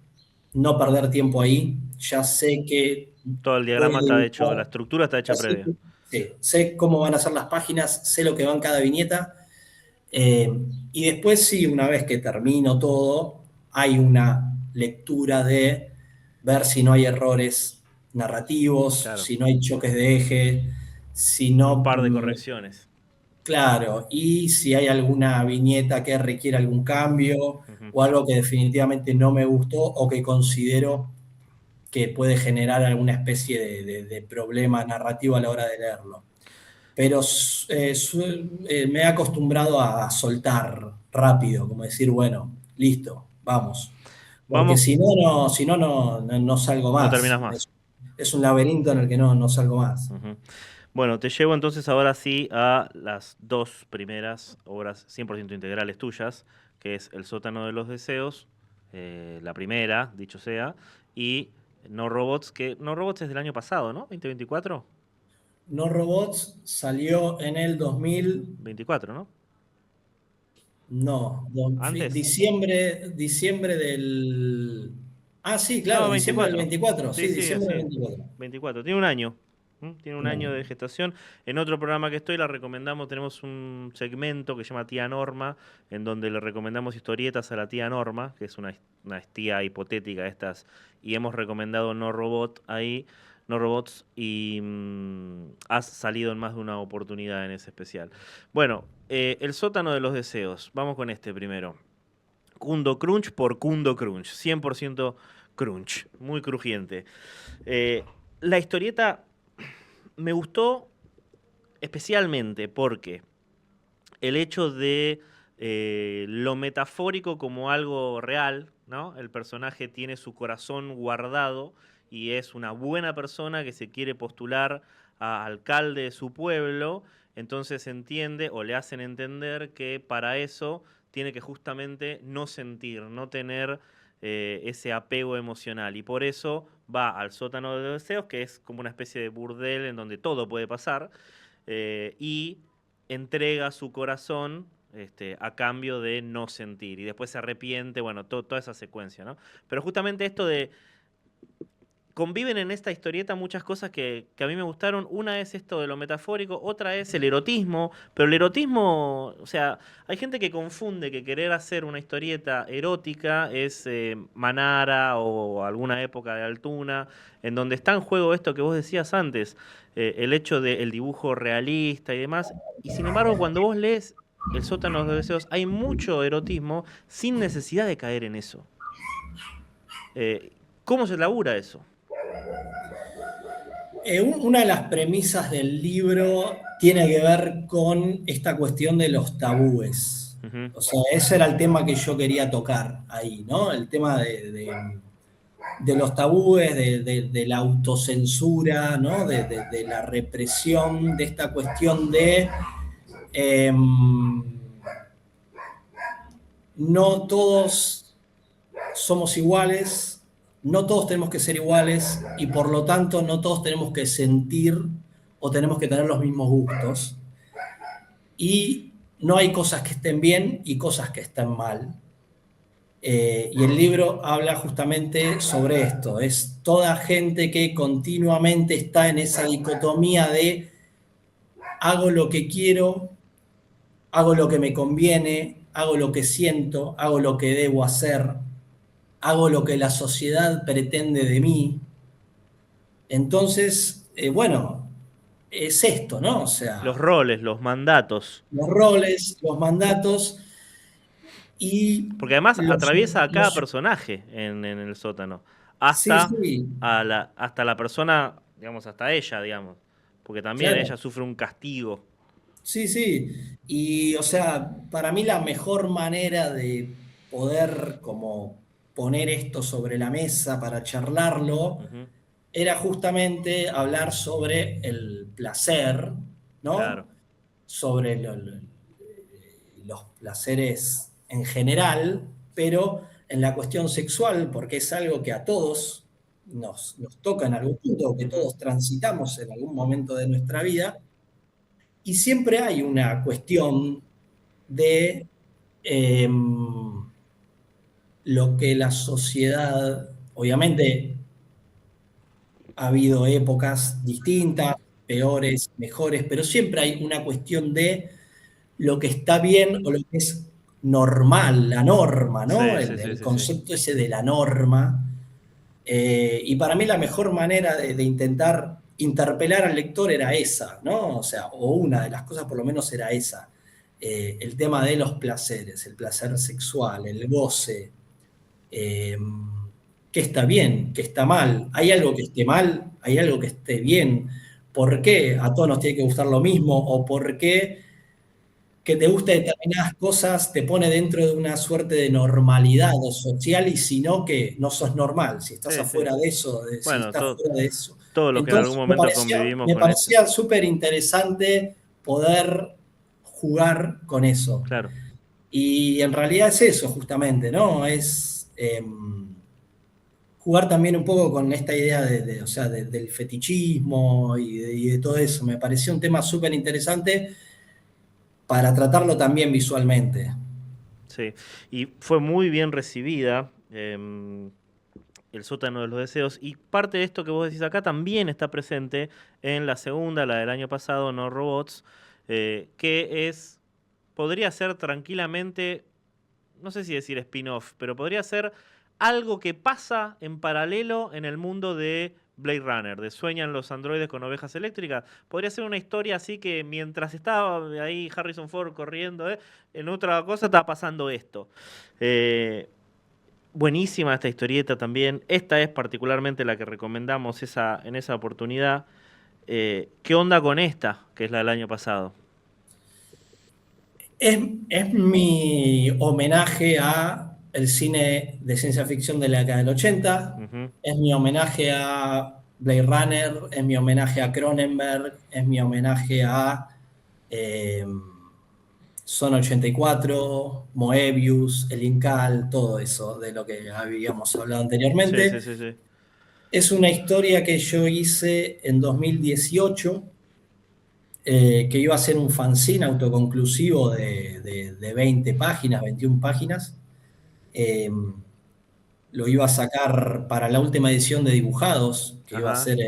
[SPEAKER 6] no perder tiempo ahí. Ya sé que
[SPEAKER 5] Todo el
[SPEAKER 6] voy
[SPEAKER 5] diagrama
[SPEAKER 6] a
[SPEAKER 5] está hecho,
[SPEAKER 6] dibujar,
[SPEAKER 5] la estructura está
[SPEAKER 6] ya
[SPEAKER 5] hecha
[SPEAKER 6] sé,
[SPEAKER 5] previa.
[SPEAKER 6] sí, sé cómo van a ser las páginas, sé lo que va en cada viñeta. Eh, y después sí, una vez que termino todo, hay una lectura de ver si no hay errores narrativos,
[SPEAKER 5] Claro.
[SPEAKER 6] si no hay choques de eje, si
[SPEAKER 5] Un
[SPEAKER 6] no,
[SPEAKER 5] par de correcciones.
[SPEAKER 6] claro, y si hay alguna viñeta que requiere algún cambio
[SPEAKER 5] Ujú.
[SPEAKER 6] o algo que definitivamente no me gustó o que considero que puede generar alguna especie de problema narrativo a la hora de leerlo. Pero me he acostumbrado a soltar rápido, como decir, bueno, listo, vamos. Porque
[SPEAKER 5] Vamos,
[SPEAKER 6] si no salgo
[SPEAKER 5] no
[SPEAKER 6] más.
[SPEAKER 5] terminas más.
[SPEAKER 6] Es un laberinto en el que no salgo más.
[SPEAKER 5] Ujú. Bueno, te llevo entonces ahora sí a las dos primeras obras 100% integrales tuyas, que es El sótano de los deseos, la primera, dicho sea, y No Robots, que No Robots es del año pasado, ¿no? ¿2024?
[SPEAKER 6] No Robots salió en el 2000,
[SPEAKER 5] 24, ¿no?
[SPEAKER 6] no,
[SPEAKER 5] ¿Antes?
[SPEAKER 6] diciembre del... Ah, sí,
[SPEAKER 5] No,
[SPEAKER 6] claro, diciembre del
[SPEAKER 5] 24.
[SPEAKER 6] 24,
[SPEAKER 5] Sí,
[SPEAKER 6] sí,
[SPEAKER 5] sí,
[SPEAKER 6] diciembre del
[SPEAKER 5] así.
[SPEAKER 6] 24.
[SPEAKER 5] 24. Tiene un año. Tiene un
[SPEAKER 6] Un
[SPEAKER 5] año
[SPEAKER 6] año.
[SPEAKER 5] de gestación. En otro programa que estoy la recomendamos, tenemos un segmento que se llama Tía Norma, en donde le recomendamos historietas a la tía Norma, que es una tía hipotética de estas, y hemos recomendado No Robot ahí, No Robots, y has salido en más de una oportunidad en ese especial. Bueno, El sótano de los deseos. Vamos con este primero. Kundo Crunch por Kundo Crunch. 100% crunch. Muy crujiente. Eh, la historieta me gustó especialmente porque el hecho de lo metafórico como algo real, ¿no? El personaje tiene su corazón guardado y es una buena persona que se quiere postular a alcalde de su pueblo, entonces entiende o le hacen entender que para eso tiene que justamente no sentir, no tener ese apego emocional y por eso va al sótano de los deseos, que es como una especie de burdel en donde todo puede pasar, y entrega su corazón a cambio de no sentir. Y después se arrepiente, bueno, toda esa secuencia, ¿no? Pero justamente esto de... Conviven en esta historieta muchas cosas que a mí me gustaron. Una es esto de lo metafórico, otra es el erotismo, pero el erotismo, o sea, hay gente que confunde que querer hacer una historieta erótica es Manara o alguna época de Altuna, en donde está en juego esto que vos decías antes, el hecho del dibujo realista y demás. Y sin embargo, cuando vos lees El sótano de los deseos, hay mucho erotismo sin necesidad de caer en eso. ¿Cómo se labura eso?
[SPEAKER 6] Una de las premisas del libro tiene que ver con esta cuestión de los tabúes.
[SPEAKER 5] Ujú.
[SPEAKER 6] O sea, ese era el tema que yo quería tocar ahí, ¿no? El tema de los tabúes, de la autocensura, ¿no? De la represión, de esta cuestión de no todos somos iguales, no todos tenemos que ser iguales y por lo tanto no todos tenemos que sentir o tenemos que tener los mismos gustos. Y no hay cosas que estén bien y cosas que estén mal. Y el libro habla justamente sobre esto. Es toda gente que continuamente está en esa dicotomía de hago lo que quiero, hago lo que me conviene, hago lo que siento, hago lo que debo hacer, hago lo que la sociedad pretende de mí. Entonces, bueno, es esto, ¿no? O
[SPEAKER 5] Los
[SPEAKER 6] sea,
[SPEAKER 5] roles, los mandatos.
[SPEAKER 6] los roles, los mandatos y
[SPEAKER 5] Porque además
[SPEAKER 6] los...
[SPEAKER 5] atraviesa a cada
[SPEAKER 6] los
[SPEAKER 5] personaje en el sótano.
[SPEAKER 6] sí,
[SPEAKER 5] Hasta,
[SPEAKER 6] sí,
[SPEAKER 5] hasta la persona, digamos, hasta ella, digamos. Porque también
[SPEAKER 6] claro.
[SPEAKER 5] ella sufre un castigo.
[SPEAKER 6] Sí, sí. Y, o sea, para mí la mejor manera de poder como poner esto sobre la mesa para charlarlo
[SPEAKER 5] Ujú,
[SPEAKER 6] era justamente hablar sobre el placer,
[SPEAKER 5] claro.
[SPEAKER 6] ¿no? Sobre los placeres en general, pero en la cuestión sexual, porque es algo que a todos nos toca en algún punto, que
[SPEAKER 5] Ujú,
[SPEAKER 6] todos transitamos en algún momento de nuestra vida, y siempre hay una cuestión de eh, lo que la sociedad, obviamente ha habido épocas distintas, peores, mejores, pero siempre hay una cuestión de lo que está bien o lo que es normal, la norma, ¿no?
[SPEAKER 5] sí, sí,
[SPEAKER 6] El,
[SPEAKER 5] sí,
[SPEAKER 6] el
[SPEAKER 5] sí, sí.
[SPEAKER 6] concepto ese de la norma. Y para mí la mejor manera de intentar interpelar al lector era esa, ¿no? O sea, o una de las cosas por lo menos era esa. El tema de los placeres, el placer sexual, el goce, eh, qué está bien, qué está mal. ¿Hay algo que esté mal? ¿Hay algo que esté bien? ¿Por qué a todos nos tiene que gustar lo mismo? ¿O por qué que te guste determinadas cosas te pone dentro de una suerte de normalidad o social y si no, que no sos normal, si estás
[SPEAKER 5] Sí, sí.
[SPEAKER 6] afuera de eso, si
[SPEAKER 5] Bueno,
[SPEAKER 6] estás fuera de eso?
[SPEAKER 5] todos los que en algún
[SPEAKER 6] Entonces,
[SPEAKER 5] momento convivimos
[SPEAKER 6] me
[SPEAKER 5] con ese.
[SPEAKER 6] parecía súper interesante poder jugar con eso.
[SPEAKER 5] Claro.
[SPEAKER 6] Y en realidad es eso, justamente, ¿no? Es jugar también un poco con esta idea o sea, del fetichismo y de todo eso. Me pareció un tema súper interesante para tratarlo también visualmente.
[SPEAKER 5] Sí. Y fue muy bien recibida. El sótano de los deseos. Y parte de esto que vos decís acá también está presente en la segunda, la del año pasado, No Robots, que es, podría ser tranquilamente, no sé si decir spin-off, pero podría ser algo que pasa en paralelo en el mundo de Blade Runner, de Sueñan los androides con ovejas eléctricas. Podría ser una historia así que mientras estaba ahí Harrison Ford corriendo, en otra cosa estaba pasando esto. Eh, Buenísima esta historieta también. Esta es particularmente la que recomendamos en esa oportunidad. ¿Qué onda con esta, que es la del año pasado?
[SPEAKER 6] Es mi homenaje a el cine de ciencia ficción de la década del 80,
[SPEAKER 5] Ujú.
[SPEAKER 6] es mi homenaje a Blade Runner, es mi homenaje a Cronenberg, es mi homenaje a eh, Zona 84, Moebius, El Incal, todo eso de lo que habíamos hablado
[SPEAKER 5] Sí, sí,
[SPEAKER 6] anteriormente.
[SPEAKER 5] sí, sí.
[SPEAKER 6] Es una historia que yo hice en 2018, que iba a ser un fanzine autoconclusivo de 20 páginas, 21 páginas. Eh, lo iba a sacar para la última edición de Dibujados, que iba a
[SPEAKER 5] Ajá.
[SPEAKER 6] ser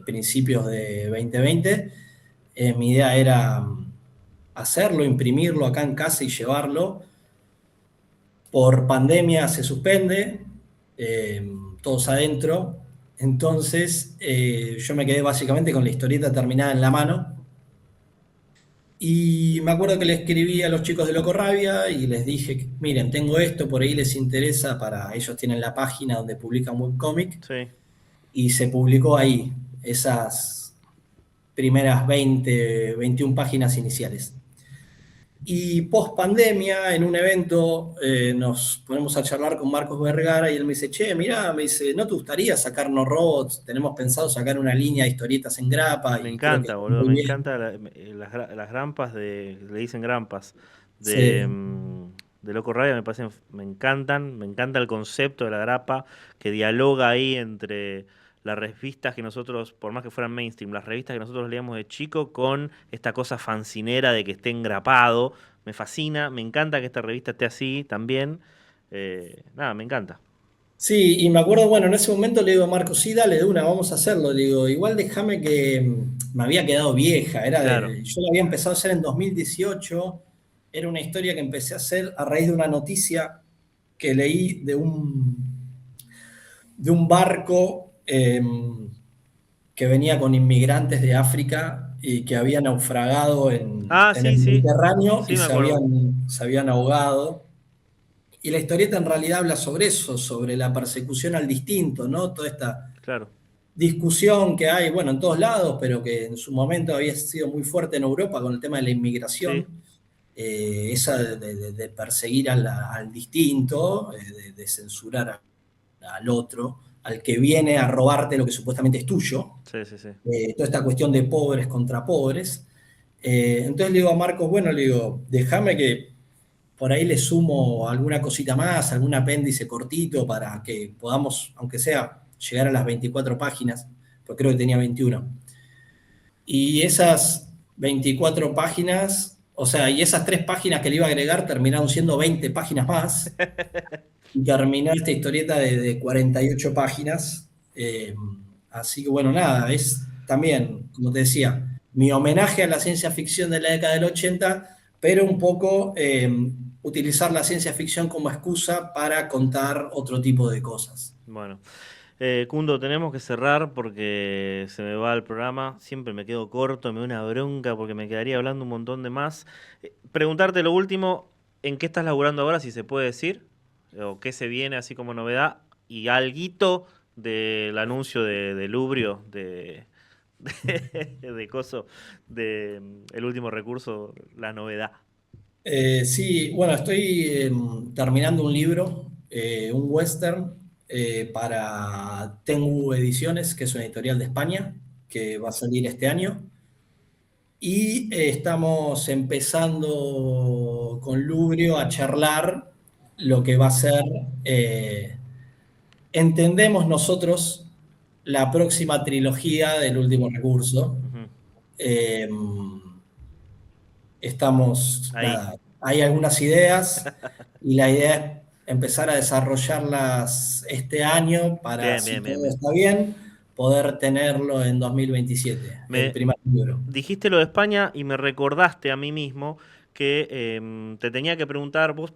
[SPEAKER 6] principios de 2020. Mi idea era hacerlo, imprimirlo acá en casa y llevarlo. Por pandemia se suspende, eh, todos adentro. Entonces yo me quedé básicamente con la historieta terminada en la mano. Y me acuerdo que le escribí a los chicos de Loco Rabia y les dije, miren, tengo esto, por ahí les interesa, para ellos tienen la página donde publican webcomic,
[SPEAKER 5] Sí.
[SPEAKER 6] y se publicó ahí esas primeras 20, 21 páginas iniciales. Y post pandemia, en un evento, nos ponemos a charlar con Marcos Vergara y él me dice, che, mirá, me dice, ¿no te gustaría sacarnos robots? Tenemos pensado sacar una línea de historietas en grapa
[SPEAKER 5] Me
[SPEAKER 6] y creo que
[SPEAKER 5] encanta,
[SPEAKER 6] está
[SPEAKER 5] boludo.
[SPEAKER 6] muy
[SPEAKER 5] Me
[SPEAKER 6] bien.
[SPEAKER 5] encanta las grampas le dicen grampas, de,
[SPEAKER 6] Sí,
[SPEAKER 5] de Loco Rabia, me parecen, me encantan. Me encanta el concepto de la grapa que dialoga ahí entre las revistas que nosotros, por más que fueran mainstream, las revistas que nosotros leíamos de chico, con esta cosa fancinera de que esté engrapado. Me fascina, me encanta que esta revista esté así también. Nada, me encanta.
[SPEAKER 6] Sí, y me acuerdo, bueno, en ese momento le digo a Marco, sí, dale de una, vamos a hacerlo. Le digo, igual déjame que me había quedado vieja,
[SPEAKER 5] Claro.
[SPEAKER 6] yo la había empezado a hacer en 2018, era una historia que empecé a hacer a raíz de una noticia que leí de un barco que venía con inmigrantes de África y que había naufragado en
[SPEAKER 5] Sí,
[SPEAKER 6] el
[SPEAKER 5] sí.
[SPEAKER 6] Mediterráneo
[SPEAKER 5] Sí,
[SPEAKER 6] y
[SPEAKER 5] me acuerdo.
[SPEAKER 6] se habían ahogado. Y la historieta en realidad habla sobre eso, sobre la persecución al distinto, ¿no? Toda esta
[SPEAKER 5] Claro.
[SPEAKER 6] discusión que hay, bueno, en todos lados, pero que en su momento había sido muy fuerte en Europa con el tema de la
[SPEAKER 5] Sí.
[SPEAKER 6] inmigración, esa de perseguir al distinto, de censurar al otro, al que viene a robarte lo que supuestamente es tuyo,
[SPEAKER 5] Sí, sí, sí.
[SPEAKER 6] toda esta cuestión de pobres contra pobres. Entonces le digo a Marcos, bueno, le digo, déjame que por ahí le sumo alguna cosita más, algún apéndice cortito para que podamos, aunque sea, llegar a las 24 páginas, porque creo que tenía 21. Y esas 24 páginas, o sea, y esas 3 páginas que le iba a agregar terminaron siendo 20 páginas más. Y terminó esta historieta de 48 páginas. Así que bueno, nada, es también, como te decía, mi homenaje a la ciencia ficción de la década del 80, pero un poco utilizar la ciencia ficción como excusa para contar otro tipo de cosas.
[SPEAKER 5] Bueno. Kundo, tenemos que cerrar porque se me va el programa. Siempre me quedo corto, me da una bronca porque me quedaría hablando un montón de más. Preguntarte lo último, ¿en qué estás laburando ahora, si se puede decir? ¿O qué se viene así como novedad? Y alguito del anuncio de Lubrio, de Coso, de El Último Recurso, la novedad.
[SPEAKER 6] Sí, bueno, estoy terminando un libro, un western, para Tengu Ediciones, que es una editorial de España, que va a salir este año. Y estamos empezando con Lubrio a charlar lo que va a ser, entendemos nosotros, la próxima trilogía del Último Recurso.
[SPEAKER 5] Ujú.
[SPEAKER 6] Eh, Estamos,
[SPEAKER 5] Ahí.
[SPEAKER 6] nada, hay algunas ideas y la idea es empezar a desarrollarlas este año para,
[SPEAKER 5] Bien,
[SPEAKER 6] si
[SPEAKER 5] bien, bien,
[SPEAKER 6] todo
[SPEAKER 5] bien.
[SPEAKER 6] está bien, poder tenerlo en 2027, el
[SPEAKER 5] Me,
[SPEAKER 6] primer libro.
[SPEAKER 5] Dijiste lo de España y me recordaste a mí mismo que te tenía que preguntar, vos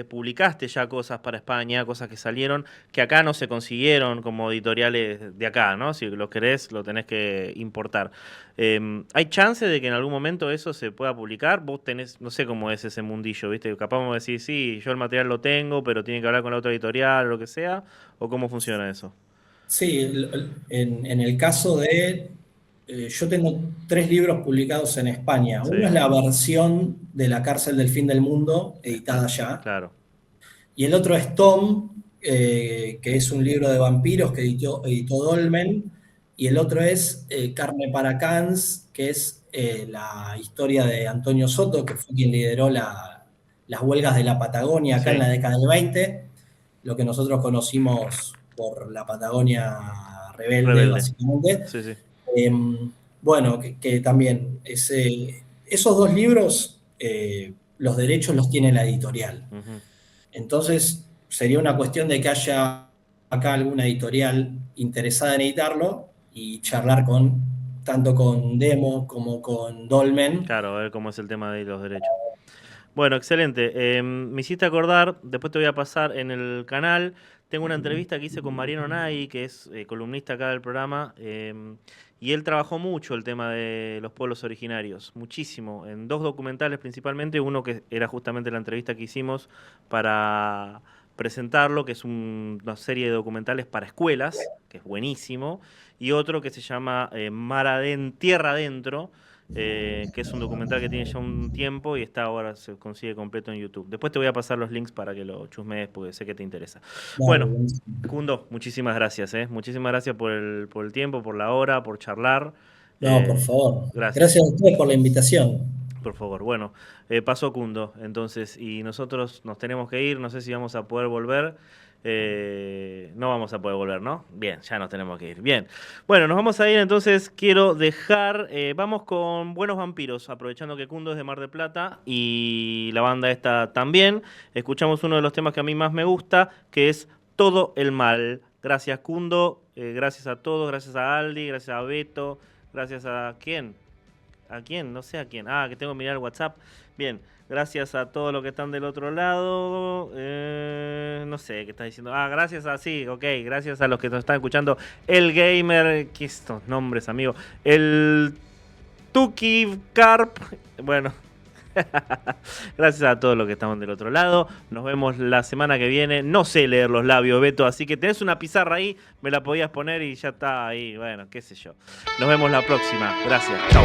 [SPEAKER 5] publicaste ya cosas para España, cosas que salieron, que acá no se consiguieron como editoriales de acá, ¿no? Si lo querés, lo tenés que importar. ¿Hay chance de que en algún momento eso se pueda publicar? Vos tenés, no sé cómo es ese mundillo, ¿viste? Capaz me decís, sí, yo el material lo tengo, pero tiene que hablar con la otra editorial o lo que sea, o cómo funciona eso.
[SPEAKER 6] Sí, en el caso de, yo tengo 3 libros publicados en España.
[SPEAKER 5] Sí,
[SPEAKER 6] Uno es la versión de La cárcel del fin del mundo, editada allá.
[SPEAKER 5] claro.
[SPEAKER 6] Y el otro es Tom, que es un libro de vampiros que editó Dolmen. Y el otro es Carne para Cans, que es la historia de Antonio Soto, que fue quien lideró las huelgas de la Patagonia acá en
[SPEAKER 5] Sí,
[SPEAKER 6] la década del 20, lo que nosotros conocimos por la Patagonia rebelde,
[SPEAKER 5] rebelde.
[SPEAKER 6] básicamente.
[SPEAKER 5] Sí, sí.
[SPEAKER 6] Bueno, que también esos 2 libros, los derechos los tiene la editorial.
[SPEAKER 5] Ujú.
[SPEAKER 6] Entonces, sería una cuestión de que haya acá alguna editorial interesada en editarlo y charlar tanto con Demo como con Dolmen.
[SPEAKER 5] Claro, a ver cómo es el tema de los derechos. Bueno, excelente. Me hiciste acordar, después te voy a pasar en el canal. Tengo una entrevista que hice con Mariano Nay, que es columnista acá del programa, y él trabajó mucho el tema de los pueblos originarios, muchísimo, en 2 documentales principalmente, uno que era justamente la entrevista que hicimos para presentarlo, que es una serie de documentales para escuelas, que es buenísimo, y otro que se llama Tierra Adentro, que es un documental que tiene ya un tiempo y está ahora, se consigue completo en YouTube. Después te voy a pasar los links para que lo chusmees porque sé que te interesa.
[SPEAKER 6] Dale,
[SPEAKER 5] Bueno,
[SPEAKER 6] buenísimo.
[SPEAKER 5] Kundo, muchísimas gracias, ¿eh? Muchísimas gracias por el tiempo, por la hora, por charlar.
[SPEAKER 6] No, por favor.
[SPEAKER 5] Gracias,
[SPEAKER 6] Gracias a ustedes por la invitación.
[SPEAKER 5] por favor. Bueno, pasó Kundo, entonces, y nosotros nos tenemos que ir, no sé si vamos a poder volver. No vamos a poder volver, ¿no? Bien, ya nos tenemos que ir. Bien. Bueno, nos vamos a ir, entonces quiero dejar... vamos con Buenos Vampiros, aprovechando que Kundo es de Mar del Plata y la banda esta también. Escuchamos uno de los temas que a mí más me gusta, que es Todo el Mal. Gracias, Kundo. Gracias a todos. Gracias a Aldi. Gracias a Beto. Gracias a... ¿Quién? ¿A quién? No sé a quién. Ah, que tengo que mirar el WhatsApp. Bien. Gracias a todos los que están del otro lado. No sé qué está diciendo. Ah, gracias a... Sí, ok. Gracias a los que nos están escuchando. El Gamer... ¿Qué estos nombres, amigo? El Tuki Carp. Bueno. Gracias a todos los que estamos del otro lado. Nos vemos la semana que viene. No sé leer los labios, Beto, así que tenés una pizarra ahí, me la podías poner y ya está ahí. Bueno, qué sé yo. Nos vemos la próxima. Gracias. Chau.